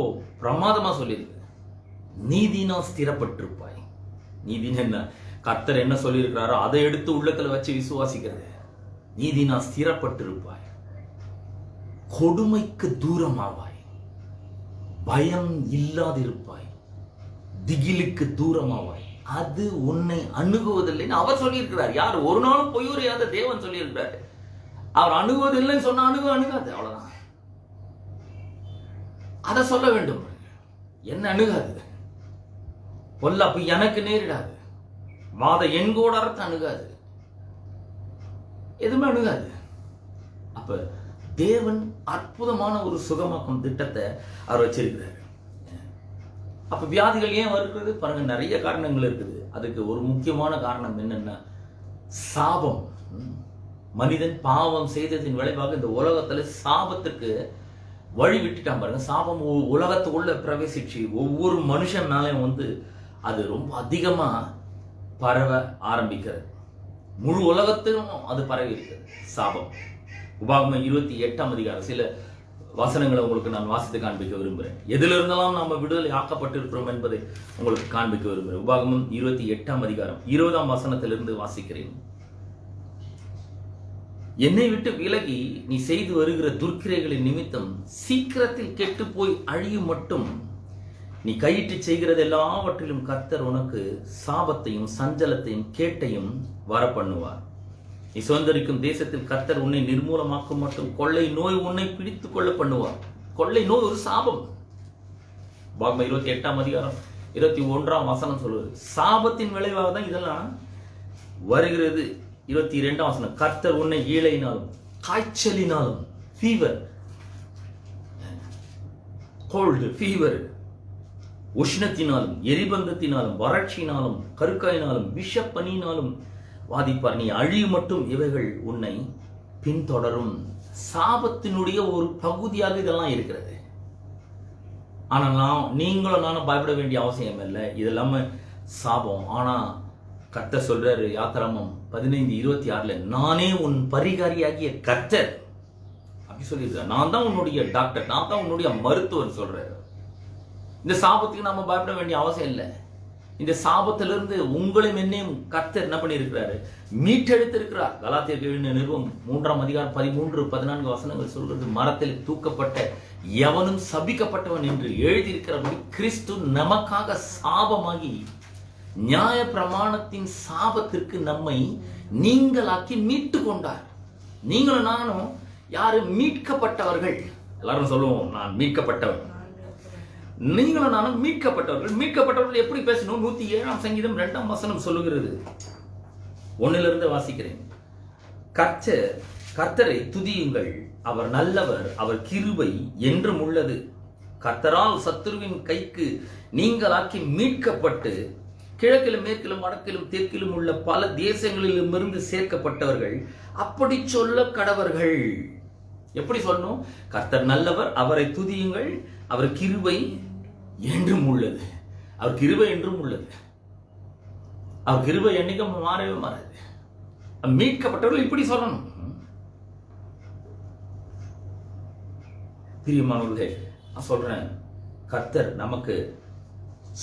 பிரமாதமா சொல்லியிருக்கு. நீதினா ஸ்திரப்பட்டிருப்பாய். நீதினா என்ன? கர்த்தர் என்ன சொல்லியிருக்கிறாரோ அதை எடுத்து உள்ளத்துல வச்சு விசுவாசிக்கிறது. நீதினா ஸ்திரப்பட்டிருப்பாய், கொடுமைக்கு தூரமாவாய், பயம் இல்லாதிருப்பாய், திகிலுக்கு தூரமாவாய், அது உன்னை அணுகுவதில்லைன்னு அவர் சொல்லியிருக்கிறார். யார்? ஒரு நாளும் பொய்யுரையாத தேவன் சொல்லியிருக்கிறார். அவர் அணுகுவதில்லைன்னு சொன்னா அணுகாது, அவ்வளவுதான். அதை சொல்ல வேண்டும். என்ன அணுகாது? பொல்லாப்பு எனக்கு நேரிடாது, வாத என்கூடரத்தை அணுகாது, எதுவுமே அணுகாது. அப்ப தேவன் அற்புதமான ஒரு சுகமாக்கும் திட்டத்தை அவர் வச்சிருக்கிறார். அப்ப வியாதிகள் ஏன் வருகிறது பாருங்க, நிறைய காரணங்கள் இருக்குது. அதுக்கு ஒரு முக்கியமான காரணம் என்னன்னா சாபம். மனிதன் பாவம் செய்ததின் விளைவாக இந்த உலகத்துல சாபத்துக்கு வழி விட்டுட்டான் பாருங்க. சாபம் உலகத்துக்குள்ள பிரவேசிச்சு ஒவ்வொரு மனுஷன் மேலையும் அது ரொம்ப அதிகமா பரவ ஆரம்பிக்கிறது. முழு உலகத்திலும் அது பரவி இருக்கிறது சாபம். உபாகமம் 28ஆம் அதிகாரம் சில வசனங்களை உங்களுக்கு நான் வாசித்து காண்பிக்க விரும்புகிறேன். எதில இருந்தெல்லாம் நாம விடுதலை ஆக்கப்பட்டிருக்கிறோம் என்பதை உங்களுக்கு காண்பிக்க விரும்புகிறேன். உபாகமம் 28ஆம் அதிகாரம் 20ஆம் வசனத்திலிருந்து வாசிக்கிறேன். என்னை விட்டு விலகி நீ செய்து வருகிற துர்க்கிரைகளின் நிமித்தம் சீக்கிரத்தில் கெட்டு போய் அழியும் மட்டும் நீ கையிட்டு செய்கிறது எல்லாவற்றிலும் கர்த்தர் உனக்கு சாபத்தையும் சஞ்சலத்தையும் கேட்டையும் வரப்பண்ணுவார். நீ சுதந்திரிக்கும் தேசத்தில் கர்த்தர் உன்னை நிர்மூலமாக்கும் மட்டும் கொள்ளை நோய் உன்னை பிடித்துக் கொள்ள பண்ணுவார். கொள்ளை நோய் ஒரு சாபம். பாகம் 28ஆம் அதிகாரம் 21ஆம் வசனம் சொல்லுவது சாபத்தின் விளைவாக தான் இதெல்லாம் வருகிறது. 22ஆம் வசனம் கர்த்தர் உன்னை ஈழையினாலும் காய்ச்சலினாலும், ஃபீவர், கோல்டு, ஃபீவர், உஷ்ணத்தினாலும், எரிபந்தத்தினாலும், வறட்சியினாலும், கருக்காயினாலும், விஷப்பனினாலும் வாதிப்பார். நீ அழியும் மட்டும் இவைகள் உன்னை பின்தொடரும். சாபத்தினுடைய ஒரு பகுதியாக இதெல்லாம் இருக்கிறது. ஆனா நீங்களும் நானும் பயப்பட வேண்டிய அவசியம் இல்லை. இது இல்லாம சாபம். ஆனா கர்த்தர் சொல்றாரு யாத்திராமம் 15:26 நானே உன் பரிகாரியாகிய கர்த்தர் அப்படி சொல்லியிருக்காரு. நான் தான் உன்னுடைய டாக்டர், நான் தான் உன்னுடைய மருத்துவர் சொல்றாரு. இந்த சாபத்துக்கு நாம பயப்பட வேண்டிய அவசியம் இல்லை. இந்த சாபத்திலிருந்து உங்களையும் என்னையும் கர்த்தர் என்ன பண்ணியிருக்கிறாரு? மீட்டெடுத்திருக்கிறார். கலாத்தியருக்கு எழுதின நிருபம் 3ஆம் அதிகாரம் 13-14 வசனங்கள் சொல்றது மரத்தில் தூக்கப்பட்ட எவனும் சபிக்கப்பட்டவன் என்று எழுதியிருக்கிறபடி கிறிஸ்து நமக்காக சாபமாகி நியாய பிரமாணத்தின் சாபத்திற்கு நம்மை நீங்களாக்கி மீட்டு கொண்டார். நீங்களும் நானும் யாரு? மீட்கப்பட்டவர்கள். எல்லாரும் சொல்லுவோம் நான் மீட்கப்பட்டவன். நீங்களும் நானும் மீட்கப்பட்டவர்கள். மீட்கப்பட்டவர்கள் எப்படி பேசணும்? 107ஆம் சங்கீதம் 2ஆம் வசனம் சொல்லுகிறது. 1லிருந்து வாசிக்கிறேன். கர்த்தரை துதியுங்கள், அவர் நல்லவர், அவர் கிருபை என்றும் உள்ளது. கர்த்தரால் சத்துருவின் கைக்கு நீங்களாக்கி மீட்கப்பட்டு கிழக்கிலும் மேற்கிலும் வடக்கிலும் தெற்கிலும் உள்ள பல தேசங்களிலும் இருந்து சேர்க்கப்பட்டவர்கள் அப்படி சொல்ல கடவர்கள். எப்படி சொல்லணும்? கர்த்தர் நல்லவர், அவரை துதியுங்கள், அவர் கிருபை என்றும் உள்ளது. அவர் கிருபை என்றும் உள்ளது. அவர் கிருபை என்னைக்கும் மாறவே மாறாது. மீட்கப்பட்டவர்கள் இப்படி சொல்லணும். பிரியமானவர்களே, நான் சொல்றேன், கர்த்தர் நமக்கு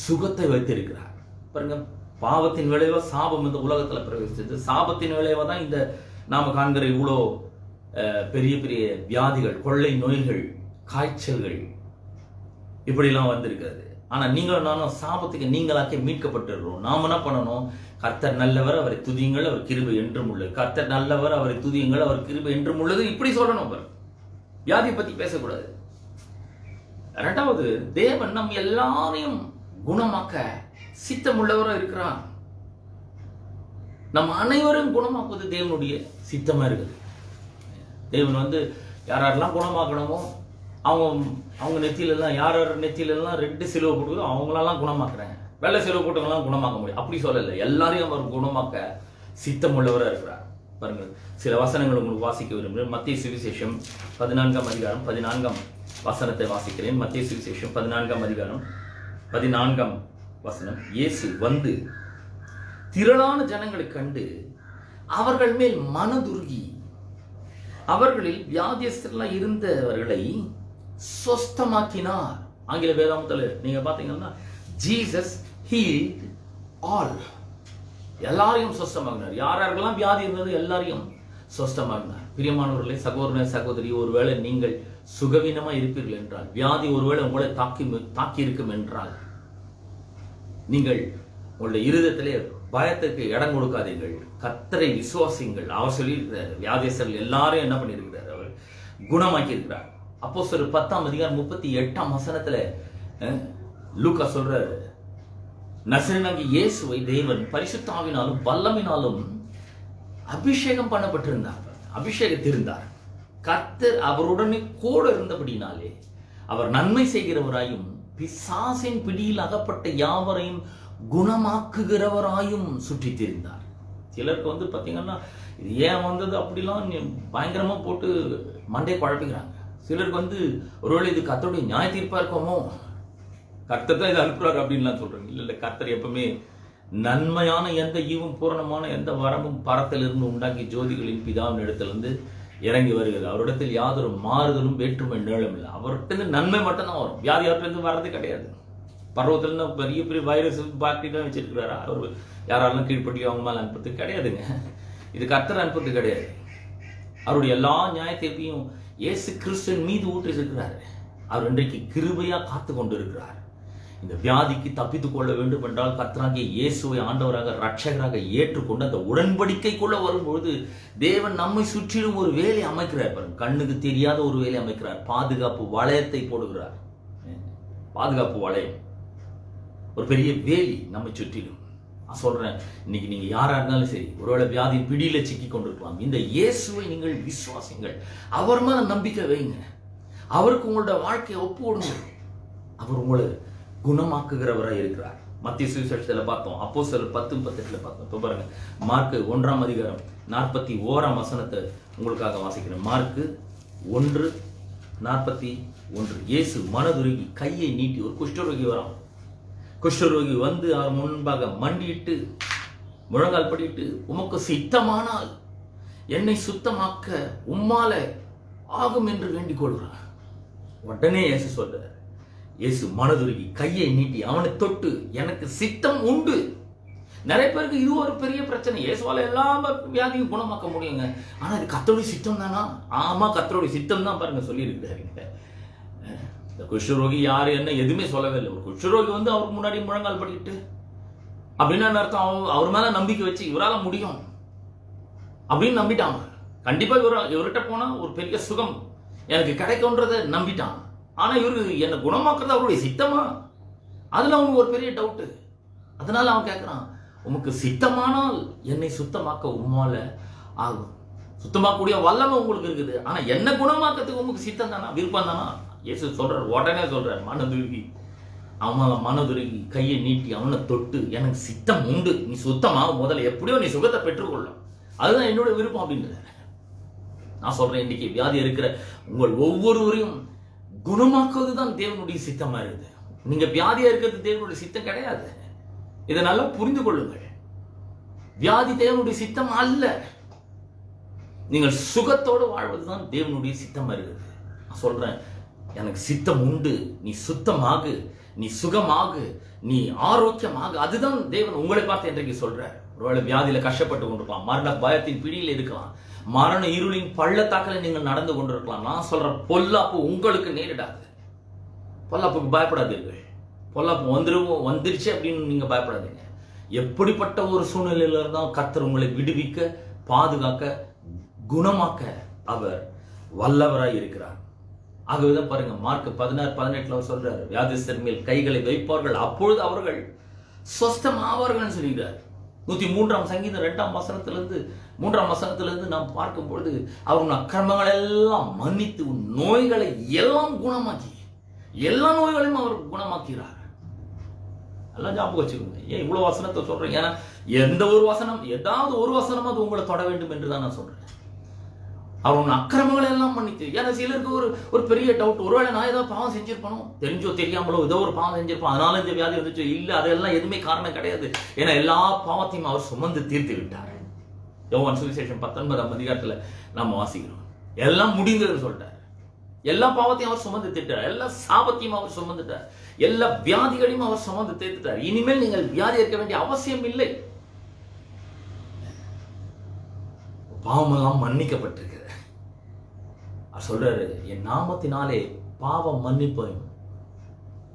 சுகத்தை வைத்திருக்கிறார். பாருங்க, பாவத்தின் விளைவா சாபம் இந்த உலகத்துல பிரவேசிச்சது. சாபத்தின் விளைவா தான் இந்த நாம காண்கிற இவ்வளோ பெரிய பெரிய வியாதிகள், கொள்ளை நோய்கள், காய்ச்சல்கள், இப்படிலாம் வந்திருக்கிறது. ஆனா நீங்களும் நானும் சாபத்துக்கு நீங்களாக்கே மீட்கப்பட்டுடுறோம். நாம என்ன பண்ணணும்? கர்த்தர் நல்லவர், அவரை துதியுங்கள், அவர் கிருபை என்றும் உள்ளது. கர்த்தர் நல்லவர், அவரை துதியுங்கள், அவர் கிருபை என்றும் உள்ளது. இப்படி சொல்லணும். வியாதியை பத்தி பேசக்கூடாது. இரண்டாவது, தேவன் நம் எல்லாரையும் குணமாக்க சித்தமுள்ளவராக இருக்கிறார். நம் அனைவரும் குணமாக்குவது தேவனுடைய சித்தமா இருக்குது. தேவன் யாரெல்லாம் குணமாக்கணுமோ அவங்க நெத்தியிலெல்லாம் யார் நெத்தியிலெல்லாம் ரெட்டு சிலுவை போட்டு அவங்களெல்லாம் குணமாக்குறேன், வெள்ளை சிலுவை போட்டவங்களாம் குணமாக்க முடியும் அப்படி சொல்லலை. எல்லாரையும் அவர் குணமாக்க சித்தம் உள்ளவராக இருக்கிறார். பாருங்கள், சில வசனங்கள் உங்களுக்கு வாசிக்க விரும்புகிறேன். மத்தேயு சுவிசேஷம் 14ஆம் அதிகாரம் 14ஆம் வசனத்தை வாசிக்கிறேன். மத்தேயு சுவிசேஷம் 14ஆம் அதிகாரம் 14ஆம் வசனம். இயேசு வந்து திரளான ஜனங்களை கண்டு அவர்கள் மேல் மனதுருகி அவர்களில் வியாதியஸ்தர்களாக இருந்தவர்களை சொஸ்தமாக்கினார். ஆங்கில வேதாந்தத்தில் நீங்க பாத்தீங்கன்னா ஜீசஸ் ஹீல்ட் ஆல், எல்லாரையும் சொஸ்தமாக்கினார். யாரெல்லாம் வியாதி இருந்தது எல்லாரையும் சொஸ்தமாக்கினார். பிரியமானவர்களே, சகோதரனே சகோதரி, ஒருவேளை நீங்கள் சுகவீனமா இருப்பீர்கள் என்றால், வியாதி ஒருவேளை உங்களை தாக்கி இருக்கும் என்றால், நீங்கள் உங்களுடைய இருதயத்திலே பயத்துக்கு இடம் கொடுக்காதீர்கள். கர்த்தரை விசுவாசிங்கள். அவர் சொல்லியிருக்கிறார், வியாதியஸ்தர்கள் எல்லாரும் என்ன பண்ணியிருக்கிறார்? அவர் குணமாக்கி இருக்கிறார். அப்போஸ்தலர் 10ஆம் அதிகாரம் 38ஆம் வசனத்துல லூக்கா சொல்றாரு, நசரேயனாகிய இயேசுவை தேவன் பரிசுத்த ஆவியினாலும் வல்லமையினாலும் அபிஷேகம் பண்ணப்பட்டிருந்தார், அபிஷேகத்திருந்தார். கர்த்தர் அவருடனே கூட இருந்தபடினாலே அவர் நன்மை செய்கிறவராயும் பிசாசின் பிடியில் அகப்பட்ட யாவரையும் குணமாக்குகிறவராயும் சுற்றி திரிந்தார். சிலருக்கு பாத்தீங்கன்னா இது ஏன் வந்தது அப்படிலாம் பயங்கரமா போட்டு மண்டை குழப்பிக்கிறாங்க. சிலருக்கு ஒருவேளை இது கர்த்தருடைய நியாய தீர்ப்பா இருக்கோமோ, கர்த்தர் தான் இதை அனுப்புறாரு அப்படின்லாம் சொல்றாங்க. இல்ல, கர்த்தர் எப்பவுமே நன்மையான எந்த ஈவும் பூரணமான எந்த வரமும் பரத்திலிருந்து உண்டாக்கி ஜோதிகளின் பிதாவின் இடத்திலிருந்து இறங்கி வருகிறது. அவரிடத்தில் யாதொரு மாறுதலும் வேற்றுமை நீளம் இல்லை. அவர்கிட்ட நன்மை மட்டும்தான் வரும். வியாதி அவர்கிட்ட வர்றது கிடையாது. பருவத்துல பெரிய பெரிய வைரஸ் பாக்டீரியா வச்சிருக்கிறாரா? அவர் யாரெல்லாம் கீழ்பட்டி அவங்க மேல அனுப்புறது கிடையாதுங்க. இது கர்த்தர் அனுப்புறது கிடையாது. அவருடைய எல்லா நியாய தீர்ப்பையும் இயேசு கிறிஸ்துவின் மீது ஊற்றி இருக்கிறார். அவர் இன்றைக்கு கிருபையா காத்து கொண்டு இருக்கிறார். இந்த வியாதிக்கு தப்பித்துக் கொள்ள வேண்டும் என்றால் கர்த்தராகிய இயேசுவை ஆண்டவராக ரட்சகராக ஏற்றுக்கொண்டு அந்த உடன்படிக்கைக்குள்ள வரும்பொழுது தேவன் நம்மை சுற்றிலும் ஒரு வேலை அமைக்கிறார். கண்ணுக்கு தெரியாத ஒரு வேலை அமைக்கிறார். பாதுகாப்பு வளையத்தை போடுகிறார். பாதுகாப்பு வளையம், ஒரு பெரிய வேலி நம்மை சுற்றிலும். நான் சொல்றேன், இன்னைக்கு நீங்க யாரா இருந்தாலும் சரி, ஒருவேளை வியாதியின் பிடியில சிக்கி கொண்டிருக்கலாம். இந்த இயேசுவை நீங்கள் விசுவாசிங்கள். அவர் மேல நம்பிக்கை வைங்க. அவருக்கு உங்களோட வாழ்க்கையை ஒப்பு விடுங்க. அவர் உங்களை குணமாக்குகிறவராக இருக்கிறார். மத்திய சுவிசேஷத்துல பார்த்தோம், அப்போஸ்தலர் 10:18 பார்த்தோம். இப்போ பாருங்க, மார்க்கு 1ஆம் அதிகாரம் 41ஆம் வசனத்தை உங்களுக்காக வாசிக்கிறேன். மார்க்கு 1:41. இயேசு மனதுருகி கையை நீட்டி, ஒரு குஷ்டரோகி வரான். குஷ்டரோகி அவர் முன்பாக மண்டியிட்டு முழங்கால் படிட்டு, உமக்கு சித்தமானால் என்னை சுத்தமாக்க உம்மால ஆகும் என்று வேண்டிக் கொள்கிறார். உடனே இயேசு சொல்றார், இயேசு மனதுருகி கையை நீட்டி அவனை தொட்டு, எனக்கு சித்தம் உண்டு. நிறைய பேருக்கு இது ஒரு பெரிய பிரச்சனை. இயேசுவால எல்லா வியாதியும் குணமாக்க முடியுங்க, ஆனா இது கர்த்தருடைய சித்தம் தானா? ஆமா, கர்த்தருடைய சித்தம் தான். பாருங்க, சொல்லி இருக்கிறாரு. இந்த குஷ்டரோகி யாரு என்ன எதுவுமே சொல்லவே இல்லை. ஒரு குஷ்டரோகி அவருக்கு முன்னாடி முழங்கால் படிக்கிட்டு அப்படின்னு அர்த்தம், அவர் மேல நம்பிக்கை வச்சு இவரால முடியும் அப்படின்னு நம்பிட்டாங்க. கண்டிப்பா இவர்கிட்ட போனா ஒரு பெரிய சுகம் எனக்கு கிடைக்கும்ன்றத நம்பிட்டான். ஆனா இவரு என்ன குணமாக்குறது அவருடைய சித்தமா? அதுல அவனுக்கு ஒரு பெரிய டவுட். அதனால அவன் கேட்கிறான், உமக்கு சித்தமானால் என்னை சுத்தமாக்க உம்மால ஆகும். சுத்தமாக்கக்கூடிய வல்லமை உங்களுக்கு இருக்குது, ஆனா என்ன குணமாக்கிறதுக்கு உமக்கு சித்தம் தானா, விருப்பம் தானா? இயேசு சொல்றார், உடனே சொல்றார், மனதுருகி கையை நீட்டி அவனை தொட்டு, எனக்கு சித்தம் உண்டு, நீ சுத்தமாக முதல்ல எப்படியோ நீ சுகத்தை பெற்றுக்கொள்ளும், அதுதான் என்னோட விருப்பம் அப்படின்றார். நான் சொல்றேன், இன்னைக்கு வியாதி இருக்கிற உங்கள் ஒவ்வொருவரையும் குணமாக்குவதுதான் தேவனுடைய சித்தமா இருக்குது. நீங்க வியாதியா இருக்கிறது தேவனுடைய சித்தம் கிடையாது. இதை நல்லா புரிந்து கொள்ளுங்கள். வியாதி தேவனுடைய சித்தம் அல்ல. நீங்கள் சுகத்தோடு வாழ்வதுதான் தேவனுடைய சித்தமா இருக்குது. நான் சொல்றேன், எனக்கு சித்தம் உண்டு, நீ சுத்தமாகு, நீ சுகமாகு, நீ ஆரோக்கியமாக. அதுதான் தேவன் உங்களை பார்த்து இன்றைக்கு சொல்றார். ஒருவேளை வியாதியில கஷ்டப்பட்டு கொண்டிருக்கலாம், மரண பயத்தின் பிடியில் இருக்கலாம், மரண இருளின் பள்ளத்தாக்கில் நீங்கள் நடந்து கொண்டிருக்கலாம். நான் சொல்ற பொல்லாப்பு உங்களுக்கு நேரிடாது. பொல்லாப்புக்கு பயப்படாதீர்கள். பொல்லாப்பு வந்துருச்சு அப்படின்னு நீங்க பயப்படாதீங்க. எப்படிப்பட்ட ஒரு சூழ்நிலையில இருந்தால் கர்த்தர் உங்களை விடுவிக்க, பாதுகாக்க, குணமாக்க அவர் வல்லவராய் இருக்கிறார். ஆகவேதான் பாருங்க, மார்க் 16:18 அவர் சொல்றாரு, வியாதிஸ்தர் மேல் கைகளை வைப்பார்கள், அப்பொழுது அவர்கள் சொஸ்தமாவார்கள் சொல்கிறார். 103ஆம் சங்கீதம் 2ஆம் வசனத்திலிருந்து 3ஆம் வசனத்திலிருந்து நாம் பார்க்கும் பொழுது, அவர் உன் அக்கிரமங்களை எல்லாம் மன்னித்து உன் நோய்களை எல்லாம் குணமாக்கி, எல்லா நோய்களையும் அவர் குணமாக்கிறார். எல்லாம் ஞாபகம் வச்சுக்கோங்க. ஏன் இவ்வளவு வசனத்தை சொல்றேன்? ஏன்னா எந்த ஒரு வசனம், ஏதாவது ஒரு வசனம் அது உங்களை தொட வேண்டும் என்று தான் நான் சொல்றேன். அவர் உன் அக்கிரமங்களை எல்லாம் மன்னித்து. ஏன்னா சிலருக்கு ஒரு பெரிய டவுட், ஒருவேளை நான் ஏதாவது பாவம் செஞ்சிருப்பனோ, தெரிஞ்சோ தெரியாமலோ ஏதோ ஒரு பாவம் செஞ்சிருப்போம், அதனால இந்த வியாதி வந்துச்சு. இல்ல, அதெல்லாம் எதுவுமே காரணம் கிடையாது. ஏன்னா எல்லா பாவத்தையும் அவர் சுமந்து தீர்த்து விட்டார். யோவான் சுவிசேஷம் 19ஆம் அதிகாரத்துல நாம வாசிக்கிறோம். எல்லாம் முடிந்ததுன்னு சொல்லிட்டார். எல்லா பாவத்தையும் அவர் சுமந்து தீர்த்தார். எல்லா சாபத்தையும் அவர் சுமந்துட்டார். எல்லா வியாதிகளையும் அவர் சுமந்து தீர்த்துட்டார். இனிமேல் நீங்கள் வியாதி இருக்க வேண்டிய அவசியம் இல்லை. பாவமெல்லாம் மன்னிக்கப்பட்டிருக்கிறது. அவர் சொல்றாரு, என் நாமத்தினாலே பாவம் மன்னிப்பையும்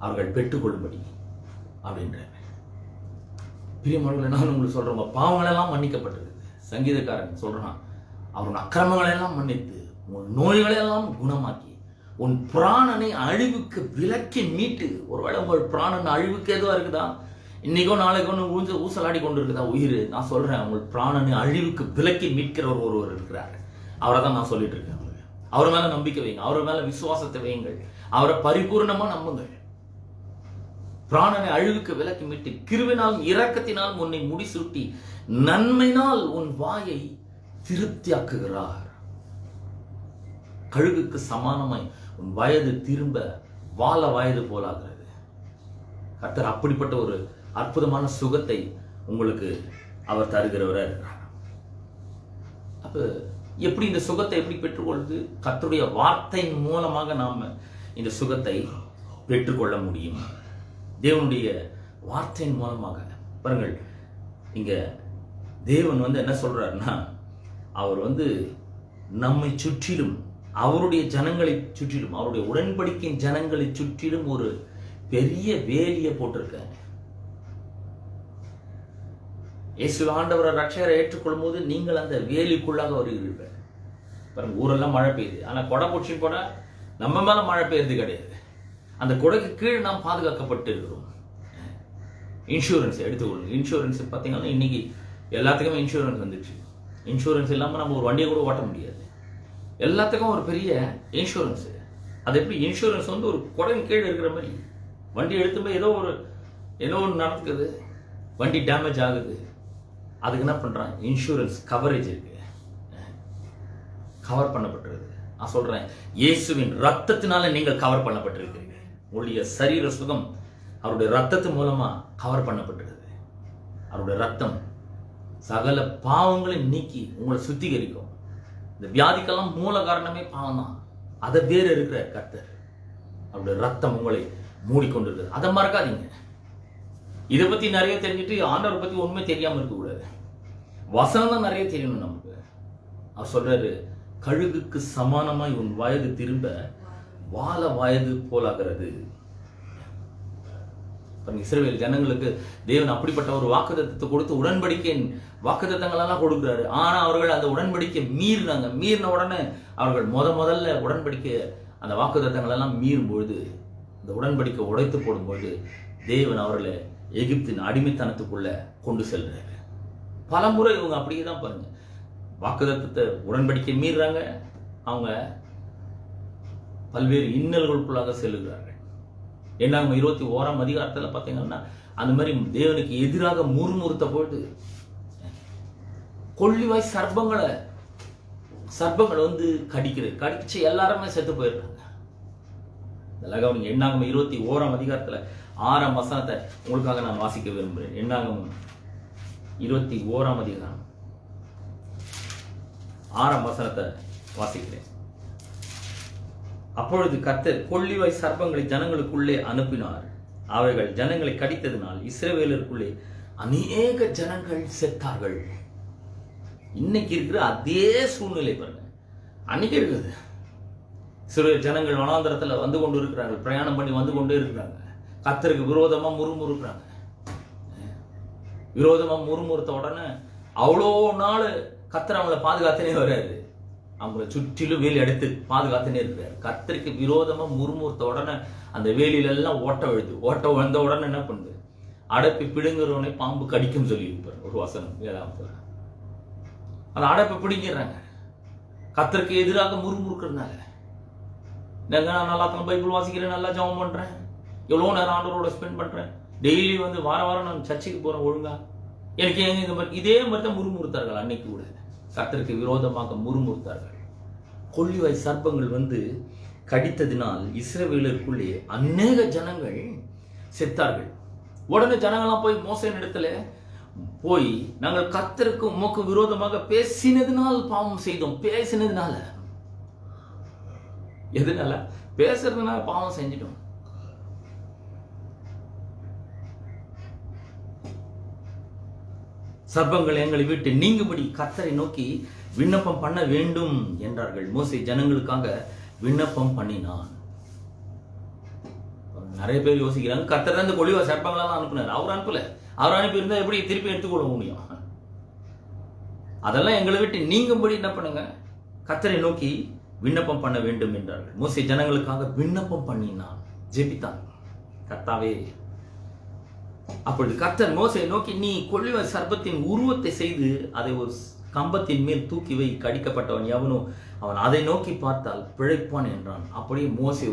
அவர்கள் பெற்றுக்கொள்ளும்படி அப்படின்ற. பிரியமானவர்களே, நான் உங்களுக்கு சொல்றேன், பாவங்கள் எல்லாம் மன்னிக்கப்பட்டிருக்கு. சங்கீதக்காரன் சொல்றான், அவன் அக்கிரமங்களை எல்லாம் மன்னித்து உன் நோய்களை எல்லாம் குணமாக்கி உன் பிராணனை அழிவுக்கு விலக்கி மீட்டு. ஒருவேளை உங்கள் பிராணன் அழிவுக்கு எதுவா இருக்குதா? இன்னைக்கோ நாளைக்கோ ஊசலாடி கொண்டு இருக்குதா உயிர்? நான் சொல்றேன், உங்கள் பிராணனை அழிவுக்கு விலக்கி மீட்கிறவர் ஒருவர் இருக்கிறார். அவரை தான் நான் சொல்லிட்டு இருக்கேன். அவர் மேல நம்பிக்கை வைங்க, அவர் மேல விசுவாசத்தை வையுங்கள், அவரை பரிபூர்ணமா நம்புங்கள். பிராணனை அழிவுக்கு விலக்கி மீட்டு கிருபினாலும் இரக்கத்தினால் உன்னை முடிசூட்டி நன்மையினால் உன் வாயை திருப்தியாக்குகிறார். கழுகுக்கு சமானமாய் உன் வயது திரும்ப வாழ வயது போலாகிறது. கர்த்தர் அப்படிப்பட்ட ஒரு அற்புதமான சுகத்தை உங்களுக்கு அவர் தருகிறவராக இருக்கிறார். அப்ப எப்படி இந்த சுகத்தை எப்படி பெற்றுக்கொள்வது? கர்த்தருடைய வார்த்தையின் மூலமாக நாம இந்த சுகத்தை பெற்றுக்கொள்ள முடியும். தேவனுடைய வார்த்தையின் மூலமாக. பாருங்கள், இங்க தேவன் என்ன சொல்றாருன்னா, அவர் நம்மை சுற்றிலும், அவருடைய ஜனங்களை சுற்றிலும், அவருடைய உடன்படிக்கையின் ஜனங்களை சுற்றிலும் ஒரு பெரிய வேலியை போட்டிருக்காங்க. இயேசு ஆண்டவரை ரட்சகரை ஏற்றுக்கொள்ளும் போது நீங்கள் அந்த வேலிக்குள்ளாக வருகிறீர்கள். பாருங்க, ஊரெல்லாம் மழை பெய்யுது, ஆனா கொடை பிடிச்சின்னு போனா நம்ம மேல மழை பெய்யுறது கிடையாது. அந்த கொடைக்கு கீழ் நாம் பாதுகாக்கப்பட்டு இருக்கிறோம். இன்சூரன்ஸ் எடுத்துக்கொள்ளுங்க. இன்சூரன்ஸ் பார்த்தீங்கன்னா இன்னைக்கு எல்லாத்துக்குமே இன்சூரன்ஸ் வந்துச்சு. இன்சூரன்ஸ் இல்லாமல் நம்ம ஒரு வண்டியை கூட ஓட்ட முடியாது. எல்லாத்துக்கும் ஒரு பெரிய இன்சூரன்ஸ். அது எப்படி? இன்சூரன்ஸ் ஒரு குடையின் கீழே இருக்கிற மாதிரி. வண்டி எடுத்து போய் ஏதோ ஒன்று நடக்குது, வண்டி டேமேஜ் ஆகுது, அதுக்கு என்ன பண்றான்? இன்சூரன்ஸ் கவரேஜ் இருக்கு, கவர் பண்ணப்பட்டிருக்கு. நான் சொல்றேன், இயேசுவின் ரத்தத்தினால நீங்கள் கவர் பண்ணப்பட்டிருக்கிறீங்க. உங்களுடைய சரீர சுகம் அவருடைய ரத்தத்து மூலமா கவர் பண்ணப்பட்டிருக்கு. அவருடைய ரத்தம் சகல பாவங்களை நீக்கி உங்களை சுத்திகரிக்கும். இந்த வியாதிக்கெல்லாம் மூல காரணமே பாவம் தான். அதை வேறு இருக்கிற கர்த்தர், அவருடைய ரத்தம் உங்களை மூடிக்கொண்டிருக்கிறது. அதை மறக்காதீங்க. இதை பத்தி நிறைய தெரிஞ்சுட்டு ஆண்டவரை பத்தி ஒண்ணுமே தெரியாம இருக்க கூடாது. வசனம் தான் நிறைய தெரியணும் நமக்கு. அவர் சொல்றாரு, கழுகுக்கு சமானமாய் உன் வயது திரும்ப வாழ வயது போலாகிறது. இஸ்ரவேல் ஜனங்களுக்கு தேவன் அப்படிப்பட்ட ஒரு வாக்குத்தத்தத்தை கொடுத்து உடன்படிக்கையின் வாக்குத்தத்தங்கள் எல்லாம் கொடுக்கிறாரு. ஆனா அவர்கள் அந்த உடன்படிக்கை மீறினாங்க. மீறின உடனே அவர்கள் முதல்ல உடன்படிக்கை அந்த வாக்குத்தத்தங்கள் எல்லாம் மீறும் பொழுது, இந்த உடன்படிக்கை உடைத்து போடும்பொழுது தேவன் அவர்களை எகிப்தின் அடிமைத்தனத்துக்குள்ள கொண்டு செல்றாரு. பல முறை இவங்க அப்படியே தான் பாருங்க, வாக்குத்தத்தத்தை உடன்படிக்கை மீறுறாங்க, அவங்க பல்வேறு இன்னல்களுக்குள்ளாக செல்லுகிறார்கள். என்னாகும் 21ஆம் அதிகாரத்தில் பார்த்தீங்கன்னா அந்த மாதிரி தேவனுக்கு எதிராக முறுமுறுத்த பொழுது கொள்ளிவாய் சர்ப்பங்களை கடிச்சு எல்லாருமே செத்து போயிருக்காங்க. இதெல்லாம் என்னாகும் 21ஆம் அதிகாரத்தில் 6ஆம் வசனத்தை உங்களுக்காக நான் வாசிக்க விரும்புகிறேன். என்னாகும் 21ஆம் அதிகாரம் 6ஆம் வசனத்தை வாசிக்கிறேன். அப்பொழுது கர்த்தர் கொள்ளிவாய் சர்ப்பங்களை ஜனங்களுக்குள்ளே அனுப்பினார். அவர்கள் ஜனங்களை கடித்ததினால் இஸ்ரவேலருக்குள்ளே அநேக ஜனங்கள் செத்தார்கள். இன்னைக்கு இருக்கிற அதே சூழ்நிலை பாருங்க, அன்னைக்கு இருக்குது. சிறு ஜனங்கள் வனாந்தரத்தில் வந்து கொண்டு இருக்கிறார்கள், பிரயாணம் பண்ணி வந்து கொண்டே இருக்கிறாங்க. கர்த்தருக்கு விரோதமா முறுமுறுக்கிறாங்க. விரோதமா முறுமுறுத்த உடனே அவ்வளோ நாள் கர்த்தர் அவங்கள பாதுகாத்துனே வர்றாரு. அவங்கள சுற்றிலும் வேலி எடுத்து பாதுகாத்துனே இருக்கிறாரு. கர்த்தருக்கு விரோதமா முறுமுறுத்த உடனே அந்த வேலியில எல்லாம் ஓட்ட விழுது. ஓட்ட விழுந்த உடனே என்ன பண்ணுது? அடைப்பை பிடுங்குறவனை பாம்பு கடிக்கும் சொல்லி இருப்பார் ஒரு வசனம் 7ஆம். அந்த அடைப்பை பிடிக்கிறாங்க கர்த்தருக்கு எதிராக முறுமுறுக்கிறதுனால. நான் நல்லா பைபிள் வாசிக்கிறேன், நல்லா ஜெபம் பண்றேன், எவ்வளோ நேரம் ஆண்டவரோட ஸ்பெண்ட் பண்றேன், டெய்லி வந்து வாரம் நான் சர்ச்சுக்கு போறேன் ஒழுங்கா, எனக்கு ஏங்க இந்த மாதிரி இதே மாதிரி தான் முறுமுறுத்தார்கள். அன்னைக்கு கூட கர்த்தருக்கு விரோதமாக முறுமுறுத்தார்கள். கொள்ளிவாய் சர்ப்பங்கள் வந்து கடித்ததினால் இஸ்ரவேலருக்குள்ளே அநேக ஜனங்கள் செத்தார்கள். உடனே ஜனங்கள்லாம் போய் மோசேயின் இடத்துல போய், நாங்கள் கர்த்தருக்கு உமக்கு விரோதமாக பேசினதுனால் பாவம் செய்தோம். பேசினதுனால, எதனால? பேசுறதுனால பாவம் செஞ்சிட்டோம். சர்ப்பங்கள் எங்களை விட்டு நீங்கும்படி கர்த்தரை நோக்கி விண்ணப்பம் பண்ண வேண்டும் என்றார்கள். மோசே ஜனங்களுக்காக விண்ணப்பம் பண்ணினான். நிறைய பேர் யோசிக்கிறாங்க, கர்த்தர் தான் இந்த கொள்ளிவா சர்ப்பங்களெல்லாம் அனுப்புனார். அவர் அனுப்பல. அவர் அனுப்பியிருந்தா எப்படி திருப்பி எடுத்துக்கொள்ள முடியும்? அதெல்லாம் எங்களை விட்டு நீங்கும்படி என்ன பண்ணுங்க, கர்த்தரை நோக்கி விண்ணப்பம் பண்ண வேண்டும் என்றார்கள். மோசே ஜனங்களுக்காக விண்ணப்பம் பண்ணினான், ஜெபித்தான். கர்த்தாவே, அப்பொழுது கர்த்தர் மோசேயை நோக்கி, நீ கொள்ளிவாய் சர்ப்பத்தின் உருவத்தை செய்து அதை ஒரு கம்பத்தின் மேல் தூக்கி வை, கடிக்கப்பட்டவன் எவனோ அவன் அதை நோக்கி பார்த்தால் பிழைப்பான் என்றான். அப்படியே மோசே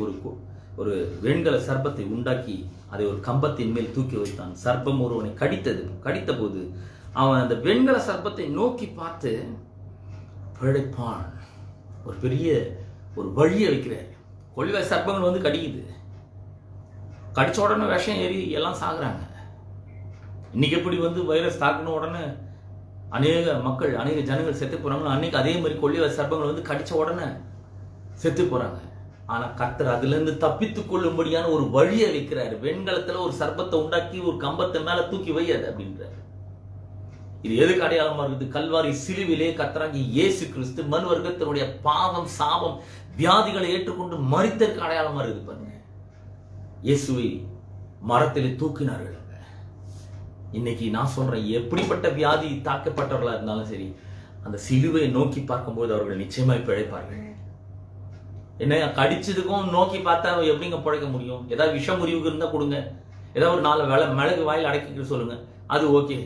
ஒரு வெண்கல சர்ப்பத்தை உண்டாக்கி அதை ஒரு கம்பத்தின் மேல் தூக்கி வைத்தான். சர்ப்பம் ஒருவனை கடித்த போது அவன் அந்த வெண்கல சர்ப்பத்தை நோக்கி பார்த்து பிழைப்பான். ஒரு பெரிய ஒரு வழியை வைக்கிறார். கொள்ளிவாய் சர்ப்பங்கள் வந்து கடிக்குது, கடிச்ச உடனே விஷம் ஏறி எல்லாம் சாகுறாங்க. இன்னைக்கு எப்படி வந்து வைரஸ் தாக்கின உடனே அநேக மக்கள், அநேக ஜனங்கள் செத்து போறாங்க, அன்னைக்கு அதே மாதிரி கொள்ளிவாய் சர்ப்பங்கள் வந்து கடிச்ச உடனே செத்து போறாங்க. ஆனா கர்த்தர் அதுல இருந்து தப்பித்துக் கொள்ளும்படியான ஒரு வழியை வைக்கிறாரு. வெண்கலத்துல ஒரு சர்ப்பத்தை உண்டாக்கி ஒரு கம்பத்தை மேல தூக்கி வையாது அப்படின்றாரு. இது எதுக்கு அடையாளமா இருக்குது? கல்வாரி சிலுவிலே கர்த்தராகிய இயேசு கிறிஸ்து மனு வர்க்கத்தினுடைய பாவம், சாபம், வியாதிகளை ஏற்றுக்கொண்டு மரித்ததற்கு அடையாளமா இருக்குது. பாருங்க, இயேசுவை மரத்திலே தூக்கினார்கள். இன்னைக்கு நான் சொல்றேன், எப்படிப்பட்ட வியாதி தாக்கப்பட்டவர்களா இருந்தாலும் சரி, அந்த சிலுவை நோக்கி பார்க்கும்போது அவர்கள் நிச்சயமாய் பிழைப்பார்கள். என்ன கடிச்சதுக்கும் நோக்கி பார்த்தா எப்படிங்க பிழைக்க முடியும்? ஏதாவது விஷ முறிவுக்கு இருந்தா கொடுங்க, ஏதாவது ஒரு 4 மிளகு வாயில் அடக்கிக்க சொல்லுங்க, அது ஓகே.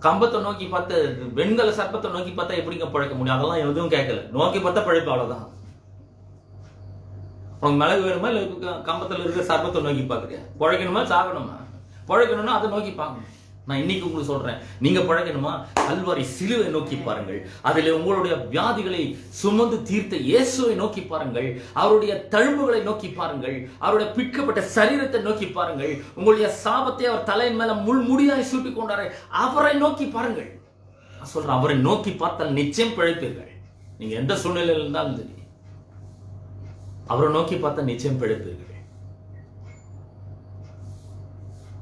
கம்பத்தை நோக்கி பார்த்து, வெண்கல சர்ப்பத்தை நோக்கி பார்த்தா எப்படிங்க பிழைக்க முடியும்? அதெல்லாம் எதுவும் கேட்கல, நோக்கி பார்த்தா பிழைப்பு, அவ்வளவுதான். அவங்க மிளகு வேணுமா இல்ல கம்பத்துல இருக்கிற சர்ப்பத்தை நோக்கி பாக்குறியா? பிழைக்கணுமா சாகணுமா? பிழைக்கணும்னா அதை நோக்கி பாக்கணும். நான் இன்னைக்கு உங்களுக்கு சொல்றேன், நீங்க பிழைக்கணுமா? கல்வாரி சிலுவை நோக்கி பாருங்கள். அதில் உங்களுடைய வியாதிகளை சுமந்து தீர்த்த இயேசுவை நோக்கி பாருங்கள். அவருடைய தழும்புகளை நோக்கி பாருங்கள். அவருடைய பிற்கப்பட்ட சரீரத்தை நோக்கி பாருங்கள். உங்களுடைய சாபத்தை அவர் தலையின் மேல முடியாய் சூட்டி கொண்டாரு, அவரை நோக்கி பாருங்கள். நான் சொல்றேன், அவரை நோக்கி பார்த்தால் நிச்சயம் பிழைப்பீர்கள். நீங்க எந்த சூழ்நிலையில் இருந்தாலும் சரி, அவரை நோக்கி பார்த்தா நிச்சயம் பிழைப்பீர்கள்.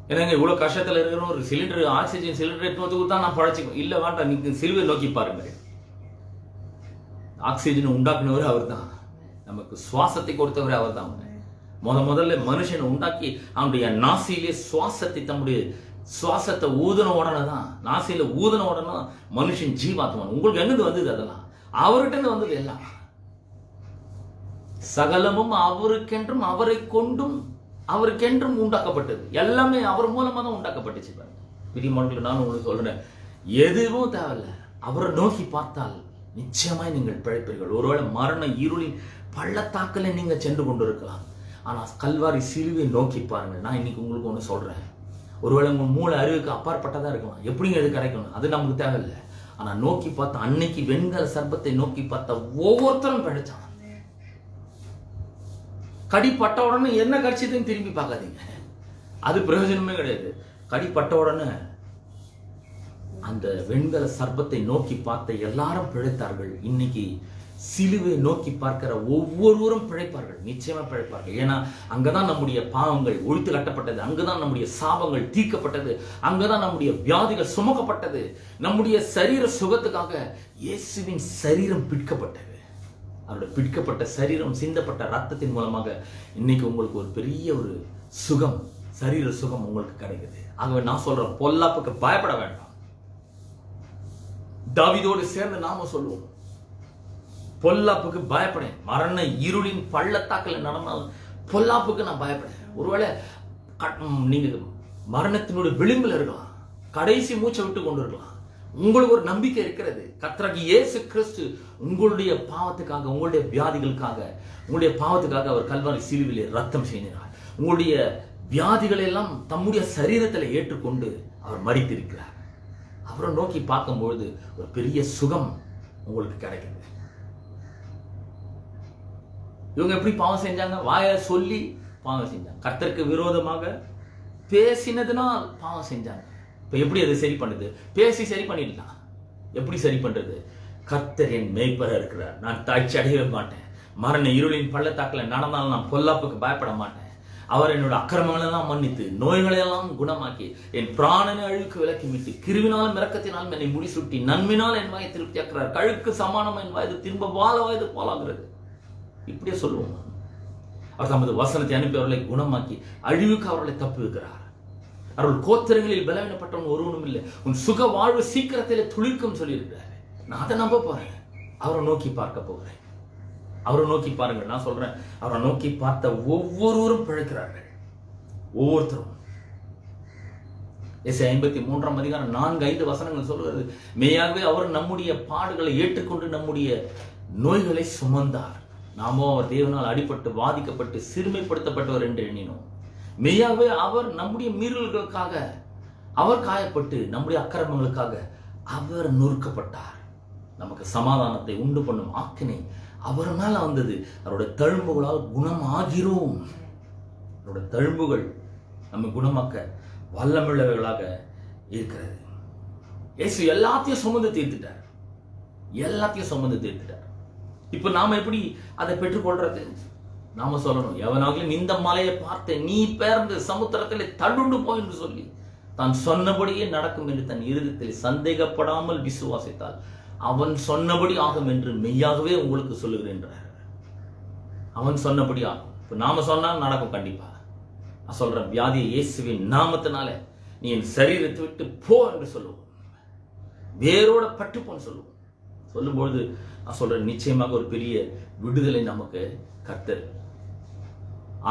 ஏன்னா இவ்வளவு கஷ்டத்துல இருக்கிற ஒரு சிலிண்டர், ஆக்சிஜன் சிலிண்டர் எடுத்து கொடுத்தா நான் பழச்சிக்கும். இல்ல வேண்டாம், நீங்க சிலுவை நோக்கி பாருங்கள். ஆக்சிஜன் உண்டாக்குனவர் அவர் தான், நமக்கு சுவாசத்தை கொடுத்தவர் அவர் தான். முதல்ல மனுஷனை உண்டாக்கி அவனுடைய நாசியிலே சுவாசத்தை, தம்முடைய சுவாசத்தை ஊதின உடனே தான், நாசியில ஊதின உடனே மனுஷன் ஜீவாத்மான். உங்களுக்கு எங்கிருந்து வந்தது? அதெல்லாம் அவர்கிட்ட இருந்து வந்தது. எல்லாம் சகலமும் அவருக்கென்றும் அவரை கொண்டும் அவருக்கென்றும் உண்டாக்கப்பட்டது. எல்லாமே அவர் மூலமா தான் உண்டாக்கப்பட்டுச்சு. பிரியமானவர்களே, நான் உங்களுக்கு சொல்றேன், எதுவும் தேவையில்லை, அவரை நோக்கி பார்த்தால் நிச்சயமாய் நீங்கள் பிழைப்பீர்கள். ஒருவேளை மரண இருளின் பள்ளத்தாக்கலை நீங்க சென்று கொண்டு இருக்கலாம், ஆனா கல்வாரி சிலுவை நோக்கி பாருங்க. நான் இன்னைக்கு உங்களுக்கு ஒண்ணு சொல்றேன், ஒருவேளை உங்க மூளை அறிவுக்கு அப்பாற்பட்டதா இருக்கலாம், எப்படிங்க எது கிடைக்கணும் அது நமக்கு தேவையில்லை. ஆனா நோக்கி பார்த்தா, அன்னைக்கு வெண்கல சர்ப்பத்தை நோக்கி பார்த்தா ஒவ்வொருத்தரும் பிழைச்சான். கடிப்பட்ட உடனே என்ன கடிச்சதுன்னு திரும்பி பார்க்காதீங்க, அது பிரயோஜனமே கிடையாது. கடிப்பட்ட உடனே அந்த வெண்கல சர்ப்பத்தை நோக்கி பார்த்த எல்லாரும் பிழைத்தார்கள். இன்னைக்கு சிலுவை நோக்கி பார்க்கிற ஒவ்வொருவரும் பிழைப்பார்கள், நிச்சயமா பிழைப்பார்கள். ஏன்னா அங்கதான் நம்முடைய பாவங்கள் ஒழித்து கட்டப்பட்டது, அங்கதான் நம்முடைய சாபங்கள் தீர்க்கப்பட்டது, அங்கதான் நம்முடைய வியாதிகள் சுமக்கப்பட்டது, நம்முடைய சரீர சுகத்துக்காக இயேசுவின் சரீரம் பிடிக்கப்பட்டது. அவருடைய பிடிக்கப்பட்ட சரீரம், சிந்தப்பட்ட ரத்தத்தின் மூலமாக இன்னைக்கு உங்களுக்கு ஒரு பெரிய ஒரு சுகம், சரீர சுகம் உங்களுக்கு கிடைக்குது. ஆகவே நான் சொல்றேன், பொல்லாப்புக்கு பயப்பட வேண்டாம். தாவீதோடு சேர்ந்து நாம சொல்லுவோம், பொல்லாப்புக்கு பயப்படேன். மரண இருளின் பள்ளத்தாக்கில் நடந்தாலும் பொல்லாப்புக்கு நான் பயப்படேன். ஒருவேளை நீங்க மரணத்தினுடைய விளிம்பில் இருக்கலாம், கடைசி மூச்சை விட்டு கொண்டு இருக்கலாம், உங்களுக்கு ஒரு நம்பிக்கை இருக்கிறது. கர்த்தராகிய இயேசு கிறிஸ்து உங்களுடைய பாவத்துக்காக, உங்களுடைய வியாதிகளுக்காக, உங்களுடைய பாவத்துக்காக அவர் கல்வாரி சிலுவையிலே ரத்தம் செய்தார். உங்களுடைய வியாதிகளை எல்லாம் தம்முடைய சரீரத்தில் ஏற்றுக்கொண்டு அவர் மரித்திருக்கிறார். அவரை நோக்கி பார்க்கும்பொழுது ஒரு பெரிய சுகம் உங்களுக்கு கிடைக்குது. இவங்க எப்படி பாவம் செஞ்சாங்க? வாயை சொல்லி பாவம் செஞ்சாங்க. கர்த்தருக்கு விரோதமாக பேசினதுனால் பாவம் செஞ்சாங்க. இப்ப எப்படி அதை சரி பண்ணுது? பேசி சரி பண்ணிடலாம். எப்படி சரி பண்றது? கர்த்தர் என் மேய்ப்பராக இருக்கிறார், நான் தாழ்ச்சி அடையவே மாட்டேன். மரண இருளின் பள்ளத்தாக்கில் நடந்தாலும் நான் பொல்லாப்புக்கு பயப்பட மாட்டேன். அவர் என்னோட அக்கிரமங்களெல்லாம் மன்னித்து, நோய்களெல்லாம் குணமாக்கி, என் பிராணனை அழுக்கு விலக்கி விட்டு, கிருவினாலும் இரக்கத்தினாலும் என்னை முடிசூட்டி, நன்மையினால் என் வாயை திருப்தி ஆக்குறார். கழுக்கு சமானம் என் வயது திரும்ப வாழ வயது போலாகிறது. இப்படியே சொல்லுவோம். அவர் தமது வசனத்தை அனுப்பி அவர்களை குணமாக்கி, அழிவுக்கு அவர்களை தப்புவிக்கிறார். அவர்கள் கோத்திரங்களில் பலவீனப்பட்டவன் ஒருவனும் இல்லை, உன் சுக வாழ்வு சீக்கிரத்தில் துளிர்க்கும் சொல்லியிருக்கிறார். நான் அதை நம்ப போறேன். அவரை நோக்கி பார்க்க போகிறேன். அவரை நோக்கி பாருங்கள். நான் சொல்றேன், அவரை நோக்கி பார்த்த ஒவ்வொருவரும் பிழைக்கிறார்கள். ஒவ்வொருத்தரும். எஸ்ஐ 53ஆம் அதிகாரம் 4-5 வசனங்கள் சொல்கிறது, மெய்யாகவே அவர் நம்முடைய பாடுகளை ஏற்றுக்கொண்டு நம்முடைய நோய்களை சுமந்தார். நாமோ அவர் தேவனால் அடிபட்டு, வாதிக்கப்பட்டு, சிறுமைப்படுத்தப்பட்டவர் என்று எண்ணினோம். மெய்யாகவே அவர் நம்முடைய மீறல்களுக்காக அவர் காயப்பட்டு, நம்முடைய அக்கிரமங்களுக்காக அவர் நொறுக்கப்பட்டார். நமக்கு சமாதானத்தை உண்டு பண்ணும் ஆக்கினை அவர் மேல வந்தது. அவருடைய தழும்புகளால் குணம் ஆகிறோம். அவருடைய தழும்புகள் நம்ம குணமாக்க வல்லமுள்ளவைகளாக இருக்கிறது. இயேசு எல்லாத்தையும் சுமந்து தீர்த்துட்டார். எல்லாத்தையும் சுமந்து தீர்த்துட்டார். இப்ப நாம எப்படி அதை பெற்றுக்கொள்றது? நாம சொல்லணும், எவனாகிலும் இந்த மலையை பார்த்து நீ பெயர்ந்து சமுத்திரத்தில் தள்ளுண்டு போ என்று சொல்லி தான் சொன்னபடியே நடக்கும் என்று தன் இருதயத்தில் சந்தேகப்படாமல் விசுவாசித்தால் அவன் சொன்னபடி ஆகும் என்று மெய்யாகவே உங்களுக்கு சொல்லுகிறேன். அவன் சொன்னபடி ஆகும். இப்ப நாம சொன்னால் நடக்கும். கண்டிப்பா நான் சொல்றேன், வியாதியை இயேசுவின் நாமத்தினால நீ என் சரீரத்தை விட்டு போ என்று சொல்லுவோம். வேரோட பட்டுப்போன்னு சொல்லுவோம். சொல்லும்பொழுது நான் சொல்றேன், நிச்சயமாக ஒரு பெரிய விடுதலை நமக்கு கர்த்தர்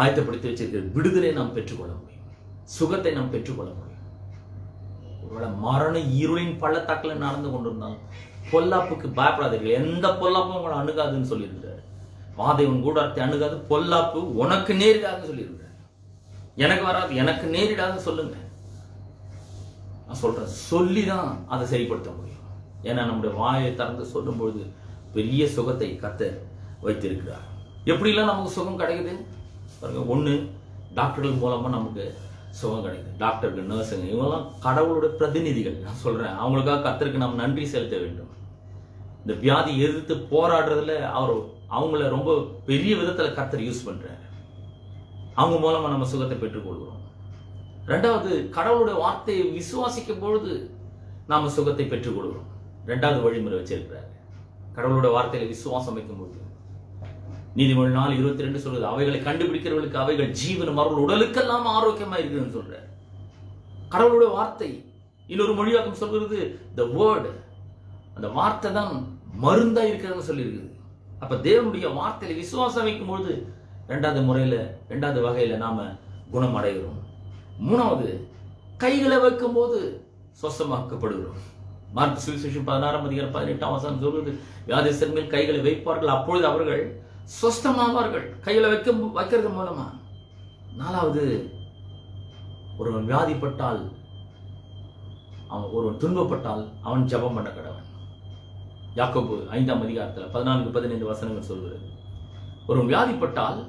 ஆயத்தப்படுத்தி வச்சிருக்கிற விடுதலை நாம் பெற்றுக்கொள்ள முடியும். சுகத்தை நாம் பெற்றுக்கொள்ள முடியும். ஒருவேளை மரண இருளின் பள்ளத்தாக்கில் நடந்து கொண்டிருந்தாலும் பொல்லாப்புக்கு பயப்படாதீர்கள். எந்த பொல்லாப்பும் உங்களை அணுகாதுன்னு சொல்லியிருக்கிறார். வாதை உன் கூடாரத்தை அணுகாது, பொல்லாப்பு உனக்கு நேரிடாதுன்னு சொல்லியிருக்கிறார். எனக்கு வராது, எனக்கு நேரிடாதுன்னு சொல்லுங்க. நான் சொல்றேன், சொல்லிதான் அதை சரிப்படுத்த முடியும். ஏன்னா நம்முடைய வாயை திறந்து சொல்லும் பொழுது பெரிய சுகத்தை கர்த்தர் வைத்திருக்கிறார். எப்படிலாம் நமக்கு சுகம் கிடைக்குது பாருங்க. ஒண்ணு, டாக்டர்கள் மூலமா நமக்கு சுகம் கிடைக்குது. டாக்டருக்கு, நர்ஸுங்க, இவங்கெல்லாம் கடவுளுடைய பிரதிநிதிகள். நான் சொல்றேன், அவங்களுக்காக கர்த்தருக்கு நாம் நன்றி செலுத்த வேண்டும். இந்த வியாதி எதிர்த்து போராடுறதுல அவங்கள ரொம்ப பெரிய விதத்துல கர்த்தர் யூஸ் பண்றாரு. அவங்க மூலமா நம்ம சுகத்தை பெற்றுக்கொள்கிறோம். ரெண்டாவது, கடவுளுடைய வார்த்தையை விசுவாசிக்கும் பொழுது நாம சுகத்தை பெற்றுக்கொள்கிறோம். ரெண்டாவது வழிமுறை வச்சிருக்கிறாரு. கடவுளுடைய வார்த்தையில விசுவாசம் வைக்கும் பொழுது நீதிமொழி 4:22 சொல்றது, அவைகளை கண்டுபிடிக்கிறவர்களுக்கு அவைகள் ஜீவனும் அவர்கள் உடலுக்கெல்லாம் ஆரோக்கியமா இருக்குதுன்னு சொல்ற கடவுளுடைய வார்த்தை. இன்னொரு மொழியாக்கம் சொல்கிறது the word, அந்த வார்த்தை தான் மருந்தா இருக்கிறதுன்னு சொல்லியிருக்குது. அப்ப தேவனுடைய வார்த்தையில விசுவாசம் வைக்கும் பொழுது ரெண்டாவது வகையில நாம குணம் அடைகிறோம். மூணாவது, கைகளை வைக்கும் போது சொசமாக்கப்படுகிறோம். மார்க் சுவிசேஷம் 16ஆம் அதிகாரம் 18ஆம் வசனம் சொல்றது, வியாதிஸ்தர் மேல் கைகளை வைப்பார்கள், அப்பொழுது அவர்கள் சொஸ்தமாவார்கள். கையில வைக்கிறது மூலமா. நாலாவது, ஒருவன் வியாதிப்பட்டால், ஒருவன் துன்பப்பட்டால் அவன் ஜெபம் பண்ண கடவன். யாக்கோபு 5ஆம் அதிகாரத்தில் 14-15 வசனங்கள் சொல்கிறது. ஒருவன் வியாதிப்பட்டால்,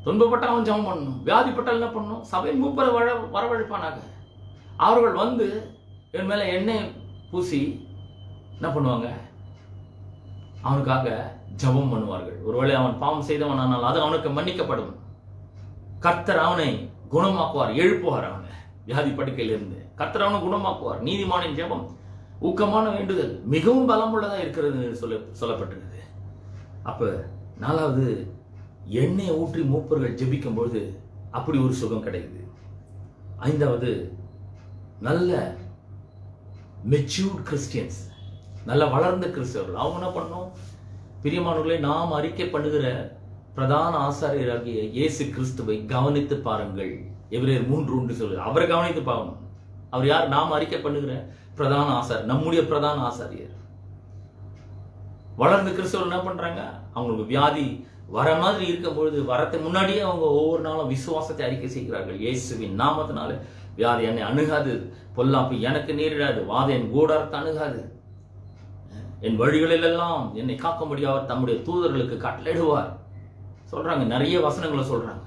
துன்பப்பட்டால் அவன் ஜெபம் பண்ணணும். வியாதிப்பட்டால் என்ன பண்ணணும்? சபையின் மூப்பரை வரவழைப்பானாக. அவர்கள் வந்து இவன் மேல எண்ணெய் பூசி என்ன பண்ணுவாங்க? அவனுக்காக ஜெபம் பண்ணுவார்கள். ஒருவேளை அவன் பாவம் செய்தவனானால் அது அவனுக்கு மன்னிக்கப்படும். கர்த்தர் அவனை குணமாக்குவார், எழுப்புவார். அவனை வியாதி படுக்கையிலிருந்து கர்த்தர் அவனை குணமாக்குவார். நீதிமானின் ஜெபம் ஊக்கமான வேண்டுதல் மிகவும் பலம் உள்ளதா இருக்கிறது சொல்லப்பட்டிருக்குது. அப்ப நாலாவது, எண்ணெயை ஊற்றி மூப்பர்கள் ஜெபிக்கும் பொழுது அப்படி ஒரு சுகம் கிடைக்குது. ஐந்தாவது, நல்ல மெச்சூர்ட் கிறிஸ்டியன்ஸ், நல்ல வளர்ந்த கிறிஸ்தவர்கள், அவங்க என்ன பண்ணணும்? பிரியமானவர்களே, நாம் அறிக்கை பண்ணுகிற பிரதான ஆசாரியராகிய இயேசு கிறிஸ்துவை கவனித்து பாருங்கள். எபிரேயர் 3:1 சொல்லுது. அவரை கவனித்து பார்க்கணும். அவர் யார்? நாம் அறிக்கை பண்ணுகிற பிரதான ஆசாரியர், நம்முடைய பிரதான ஆசாரியர். வளர்ந்த கிறிஸ்தவர்கள் என்ன பண்றாங்க? அவங்களுக்கு வியாதி வர மாதிரி இருக்கும் பொழுது வரத்துக்கு முன்னாடியே அவங்க ஒவ்வொரு நாளும் விசுவாசத்தை அறிக்கை செய்கிறார்கள். இயேசுவின் நாமத்தினால வியாதி என்னை அணுகாது, பொல்லாப்பு எனக்கு நேரிடாது, வாதை என் கூடாரத்தை அணுகாது, என் வழிகளிலெல்லாம் என்னை காக்கும்படி அவர் தம்முடைய தூதர்களுக்கு கட்டளையிடுவார் சொல்றாங்க. நிறைய வசனங்களை சொல்றாங்க.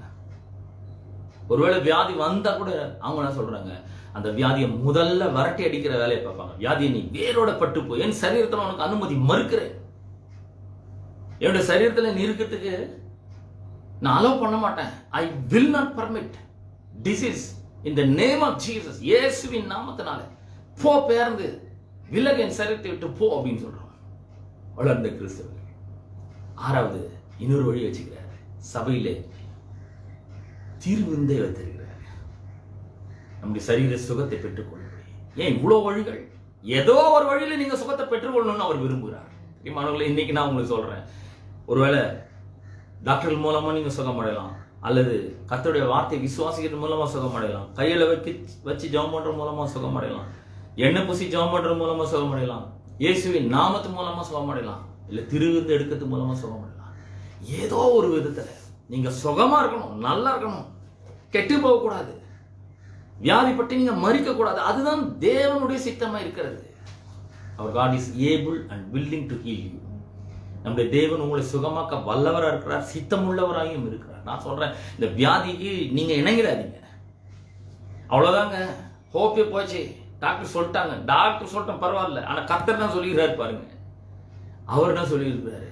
ஒருவேளை வியாதி வந்தா கூட அவங்க என்ன சொல்றாங்க? அந்த வியாதியை முதல்ல விரட்டி அடிக்கிற வேலையை பார்ப்பாங்க. வியாதியை நீ வேரோட பட்டு போய், என் சரீரத்தில் உனக்கு அனுமதி மறுக்கிறேன், என்னுடைய சரீரத்தில் நீ இருக்கிறதுக்கு நான் அலோவ் பண்ண மாட்டேன். I will not permit disease in the name of Jesus. இயேசுவின் நாமத்தினால போ, பேர்ந்து விலகு, என் சரீரத்தை விட்டு போ அப்படின்னு சொல்றோம் வளர்ந்த கிறிஸ்தவர்கள். ஆறாவது, இன்னொரு வழி வச்சுக்கிறார். சபையிலே தீர்விருந்தை வைத்திருக்கிறார். நம்முடைய சரீர சுகத்தை பெற்றுக்கொள்ள. ஏன் இவ்வளவு வழிகள்? ஏதோ ஒரு வழியில நீங்க சுகத்தை பெற்றுக்கொள்ளணும்னு அவர் விரும்புகிறார். இன்னைக்கு நான் உங்களுக்கு சொல்றேன், ஒருவேளை டாக்டர்கள் மூலமா நீங்க சுகம் அடையலாம், அல்லது கர்த்தருடைய வார்த்தை விசுவாசிக்கிறது மூலமா சுகம் அடையலாம், கையில வச்சு ஜெபம் பண்ற மூலமா சுகம் அடையலாம், எண்ணெய் பூசி ஜெபம் பண்றது மூலமா சுகம் அடையலாம், இயேசுவின் நாமத்து மூலமா சுகம் அடையலாம், இல்ல திருவிருந்து எடுக்கிறது மூலமா சுகம் அடையலாம். ஏதோ ஒரு விதத்துல நீங்க சுகமா இருக்கணும், நல்லா இருக்கணும், கெட்டு போக கூடாது, வியாதிப்பட்டு நீங்க மறிக்க கூடாது. அதுதான் தேவனுடைய சித்தமா இருக்கிறது. அவர் God is able and willing to heal you. நம்முடைய தேவன் உங்களை சுகமாக்க வல்லவரா இருக்கிறார், சித்தம் உள்ளவராயும் இருக்கிறார். நான் சொல்றேன், இந்த வியாதிக்கு நீங்க இணங்கிடாதீங்க. அவ்வளவுதாங்க, ஹோப்பே போச்சு. டாக்டர் சொல்லிட்டாங்க பரவாயில்ல, ஆனா கர்த்தர் தான் சொல்லிக்கிறாரு பாருங்க. அவர் என்ன சொல்லியிருக்கிறாரு?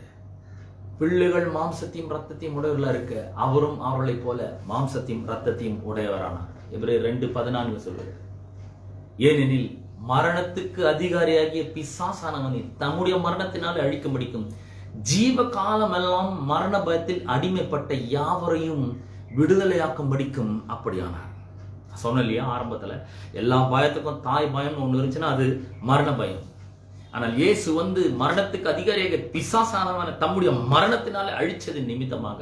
பிள்ளைகள் மாம்சத்தையும் ரத்தத்தையும் உடையவர்களா இருக்க அவரும் அவர்களை போல மாம்சத்தையும் ரத்தத்தையும் உடையவரானார். எபிரேயர் 2:14 சொல்லுவார். ஏனெனில் மரணத்துக்கு அதிகாரியாகிய பிசாசானவனை தம்முடைய மரணத்தினால் அழிக்க முடிக்கும் ஜீவ காலமெல்லாம் மரண பயத்தில் அடிமைப்பட்ட யாவரையும் விடுதலையாக்கும் படிக்கும் அப்படியானார். சொன்ன இல்லையா ஆரம்பத்துல, எல்லா பயத்துக்கும் தாய் பயம் ஒண்ணு இருந்துச்சுன்னா அது மரண பயம். ஆனால் இயேசு மரணத்துக்கு அதிகாரியாக பிசாசானவனை தம்முடைய மரணத்தினாலே அழிச்சது நிமித்தமாக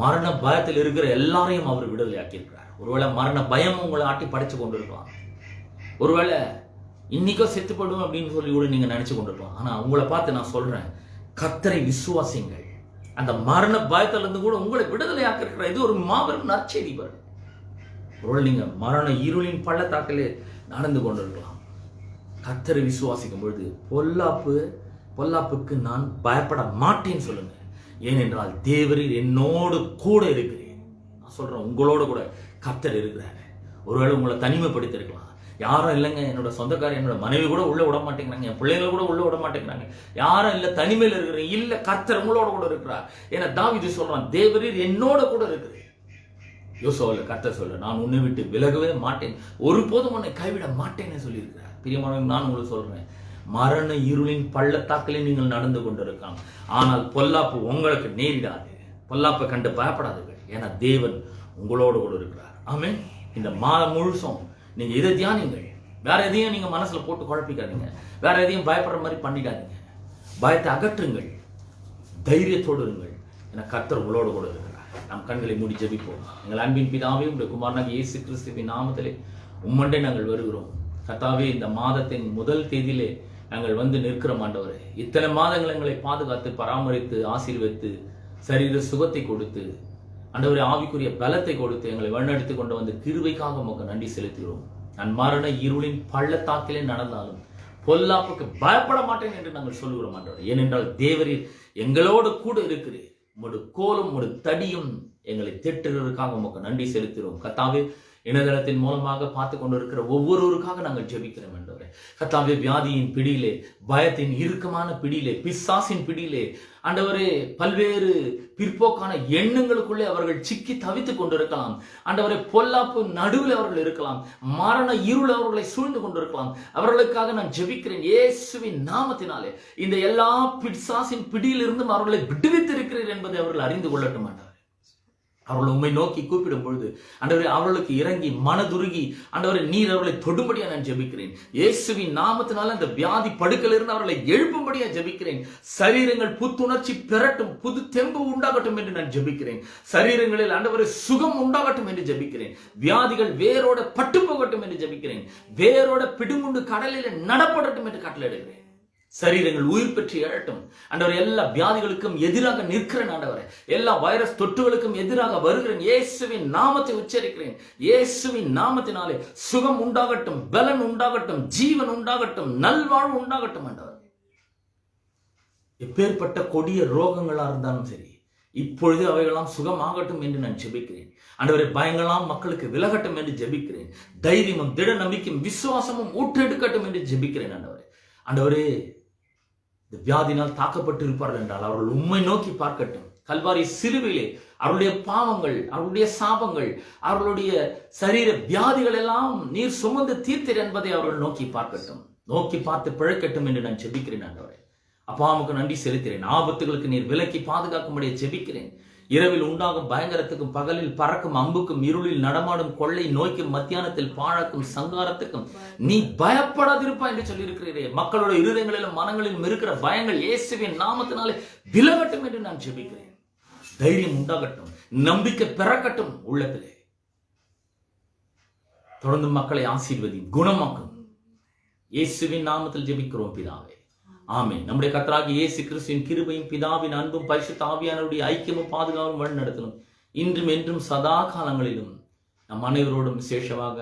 மரண பயத்தில் இருக்கிற எல்லாரையும் அவர் விடுதலையாக்கி இருக்கிறார். ஒருவேளை மரண பயம் உங்களை ஆட்டி படைச்சு கொண்டிருக்கலாம், ஒருவேளை இன்னைக்கோ செத்து போடுவோம் அப்படின்னு சொல்லி கூட நீங்க நினைச்சு கொண்டிருக்கலாம். ஆனா உங்களை பார்த்து நான் சொல்றேன், கர்த்தரை விசுவாசிங்கள், அந்த மரண பயத்துல இருந்து கூட உங்களை விடுதலையாக்க இருக்கிற இது ஒரு மாபெரும் நற்செய்தி. ஒருவேளை நீங்க மரண இருளின் பள்ளத்தாக்கிலே நடந்து கொண்டிருக்கலாம். கர்த்தரை விசுவாசிக்கும் பொழுது பொல்லாப்புக்கு நான் பயப்பட மாட்டேன்னு சொல்லுங்க. ஏனென்றால் தேவரீர் என்னோடு கூட இருக்கிறேன். நான் சொல்றேன், உங்களோட கூட கர்த்தர் இருக்கிறாரு. ஒருவேளை உங்களை தனிமைப்படுத்தி இருக்கலாம். யாரும் இல்லைங்க, என்னோட சொந்தக்காரர் என்னோட மனைவி கூட உள்ள விட மாட்டேங்கிறாங்க, என் பிள்ளைகளை கூட உள்ள விட மாட்டேங்கிறாங்க, யாரும் இல்லை, தனிமையில் இருக்கிறேன். இல்ல, கர்த்தர் உங்களோட கூட இருக்கிறார். ஏன்னா தாவீது சொல்றான், தேவரீர் என்னோட கூட இருக்கிறேன். யோசுவாவில கர்த்தர் சொல்ல, நான் உன்னை விட்டு விலகவே மாட்டேன், ஒருபோதும் உன்னை கைவிட மாட்டேன்னு சொல்லியிருக்கிறார். பிரியமானவர்கள், நான் உங்களுக்கு சொல்றேன், மரண இருளின் பள்ளத்தாக்கிலே நீங்கள் நடந்து கொண்டிருக்கலாம், ஆனால் பொல்லாப்பு உங்களுக்கு நேரிடாது. பொல்லாப்பை கண்டு பயப்படாதீர்கள், ஏன்னா தேவன் உங்களோடு கூட இருக்கிறார். ஆமென். இந்த மாதம் முழுசும் நீங்க இதை தியானிங்கள். வேற எதையும் நீங்க மனசுல போட்டு குழப்பிக்காதீங்க, வேற எதையும் பயப்படுற மாதிரி பண்ணிக்காதீங்க. பயத்தை அகற்றுங்கள், தைரியத்தோடு இருங்கள், ஏன்னா கர்த்தர் உங்களோடு கூட இருக்கிறார். நம் கண்களை மூடி ஜெபிப்போம். எங்கள் அன்பின் பிதாவே, உங்களுடைய குமாரனாகிய இயேசு கிறிஸ்துவின் நாமத்திலே உம்மண்டே நாங்கள் வருகிறோம். கர்த்தாவே, இந்த மாதத்தின் முதல் தேதியிலே நாங்கள் நிற்கிறோம் ஆண்டவரே. இத்தனை மாதங்கள் எங்களை பாதுகாத்து பராமரித்து ஆசீர்வதித்து சரீர சுகத்தை கொடுத்து ஆண்டவரே ஆவிக்குரிய பலத்தை கொடுத்து எங்களை வழிநடத்தி கொண்டு கிருபைக்காக உமக்கு நன்றி செலுத்துகிறோம். நான் மரண இருளின் பள்ளத்தாக்கிலே நடந்தாலும் பொல்லாப்புக்கு பயப்பட மாட்டேன் என்று நாங்கள் சொல்லுகிறோம் ஆண்டவரே. ஏனென்றால் தேவரீர் எங்களோடு கூட இருக்கிறீர். உமது கோலும் உமது தடியும் எங்களை திட்டுகிறதுக்காக உமக்கு நன்றி செலுத்துகிறோம். கர்த்தாவே, இணையதளத்தின் மூலமாக பார்த்து கொண்டிருக்கிற ஒவ்வொருவருக்காக நாங்கள் ஜெபிக்கிறோம் ஆண்டவரே. கர்த்தாவே, வியாதியின் பிடியிலே, பயத்தின் இறுக்கமான பிடியிலே, பிசாசின் பிடியிலே ஆண்டவரே, பல்வேறு பிற்போக்கான எண்ணங்களுக்குள்ளே அவர்கள் சிக்கி தவித்துக் கொண்டிருக்கலாம். ஆண்டவரே, பொல்லாப்பு நடுவில் அவர்கள் இருக்கலாம், மரண இருள் அவர்களை சூழ்ந்து கொண்டிருக்கலாம். அவர்களுக்காக நான் ஜெபிக்கிறேன் இயேசுவின் நாமத்தினாலே. இந்த எல்லா பிசாசின் பிடியிலிருந்தும் அவர்களை விடுவித்திருக்கிறீர் என்பதை அவர்கள் அறிந்து கொள்ளட்டும் ஆண்டவரே. அவர்கள் உம்மை நோக்கி கூப்பிடும் பொழுது ஆண்டவரே, அவர்களுக்கு இறங்கி மனதுருகி ஆண்டவரே, நீர் அவர்களை தொடும்படியா நான் ஜெபிக்கிறேன் இயேசுவின் நாமத்தினால. அந்த வியாதி படுக்கையிலிருந்து அவர்களை எழுப்பும்படியா ஜெபிக்கிறேன். சரீரங்கள் புத்துணர்ச்சி பெறட்டும், புது தெம்பு உண்டாகட்டும் என்று நான் ஜெபிக்கிறேன். சரீரங்களில் ஆண்டவரே சுகம் உண்டாகட்டும் என்று ஜெபிக்கிறேன். வியாதிகள் வேரோட பட்டு போகட்டும் என்று ஜெபிக்கிறேன். வேரோட பிடுங்குண்டு கடலில் நடப்படட்டும் என்று கட்டளையிடுகிறேன். சரீரங்கள் உயிர் பெற்று எழட்டும் ஆண்டவரே. எல்லா வியாதிகளுக்கும் எதிராக நிற்கிறேன் ஆண்டவரே. எல்லா வைரஸ் தொற்றுகளுக்கும் எதிராக வருகிறேன். இயேசுவின் நாமத்தை உச்சரிக்கிறேன். இயேசுவின் நாமத்தினாலே சுகம் உண்டாகட்டும், பலன் உண்டாகட்டும், ஜீவன் உண்டாகட்டும், நல்வாழ்வு உண்டாகட்டும் ஆண்டவரே. எப்பேற்பட்ட கொடிய ரோகங்களா இருந்தாலும் சரி, இப்பொழுது அவைகளாம் சுகமாகட்டும் என்று நான் ஜெபிக்கிறேன் ஆண்டவரே. பயங்களாம் மக்களுக்கு விலகட்டும் என்று ஜெபிக்கிறேன். தைரியமும் திட நம்பிக்கையும் விசுவாசமும் ஊற்றெடுக்கட்டும் என்று ஜெபிக்கிறேன் ஆண்டவரே. ஆண்டவரே, இந்த வியாதினால் தாக்கப்பட்டு இருப்பார்கள் என்றால் அவர்கள் உம்மை நோக்கி பார்க்கட்டும். கல்வாரி சிலுவையிலே அவருடைய பாவங்கள், அவருடைய சாபங்கள், அவர்களுடைய சரீர வியாதிகள் எல்லாம் நீர் சுமந்து தீர்த்தீர் என்பதை அவர்கள் நோக்கி பார்க்கட்டும். நோக்கி பார்த்து பிழைக்கட்டும் என்று நான் ஜெபிக்கிறேன் ஆண்டவரே. அப்பாவுக்கு நன்றி செலுத்துகிறேன். ஆபத்துகளுக்கு நீர் விலக்கி பாதுகாக்கும்படியே ஜெபிக்கிறேன். இரவில் உண்டாகும் பயங்கரத்துக்கும், பகலில் பறக்கும் அம்புக்கும், இருளில் நடமாடும் கொள்ளை நோய்க்கும், மத்தியானத்தில் பாழாக்கும் சங்காரத்துக்கும் நீ பயப்படாதிருப்பா என்று சொல்லி இருக்கிறீரே. மக்களோட இருதயங்களிலும் மனங்களிலும் இருக்கிற பயங்கள் இயேசுவின் நாமத்தினாலே விலகட்டும் என்று நான் ஜெபிக்கிறேன். தைரியம் உண்டாகட்டும், நம்பிக்கை பிறக்கட்டும் உள்ளத்திலே. தொடர்ந்து மக்களை ஆசீர்வதி, குணமாக்கும். இயேசுவின் நாமத்தில் ஜெபிக்கிறோம் பிதாவே, ஆமென். நம்முடைய கர்த்தராகிய இயேசு கிறிஸ்துவின் கிருபையும், பிதாவின் அன்பும், பரிசுத்த ஆவியானவருடைய ஐக்கியமும், பாதுகாப்பும், வழிநடத்தலும் இன்றும் என்றும் சதா காலங்களிலும் நம் அனைவரோடும், விசேஷமாக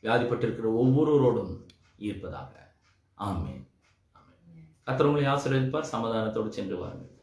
வியாதிப்பட்டிருக்கிற ஒவ்வொருவரோடும் இருப்பதாக. ஆமென். கர்த்தர் உங்களை ஆசீர்வதிப்பார். சமாதானத்தோடு சென்று வாருங்கள்.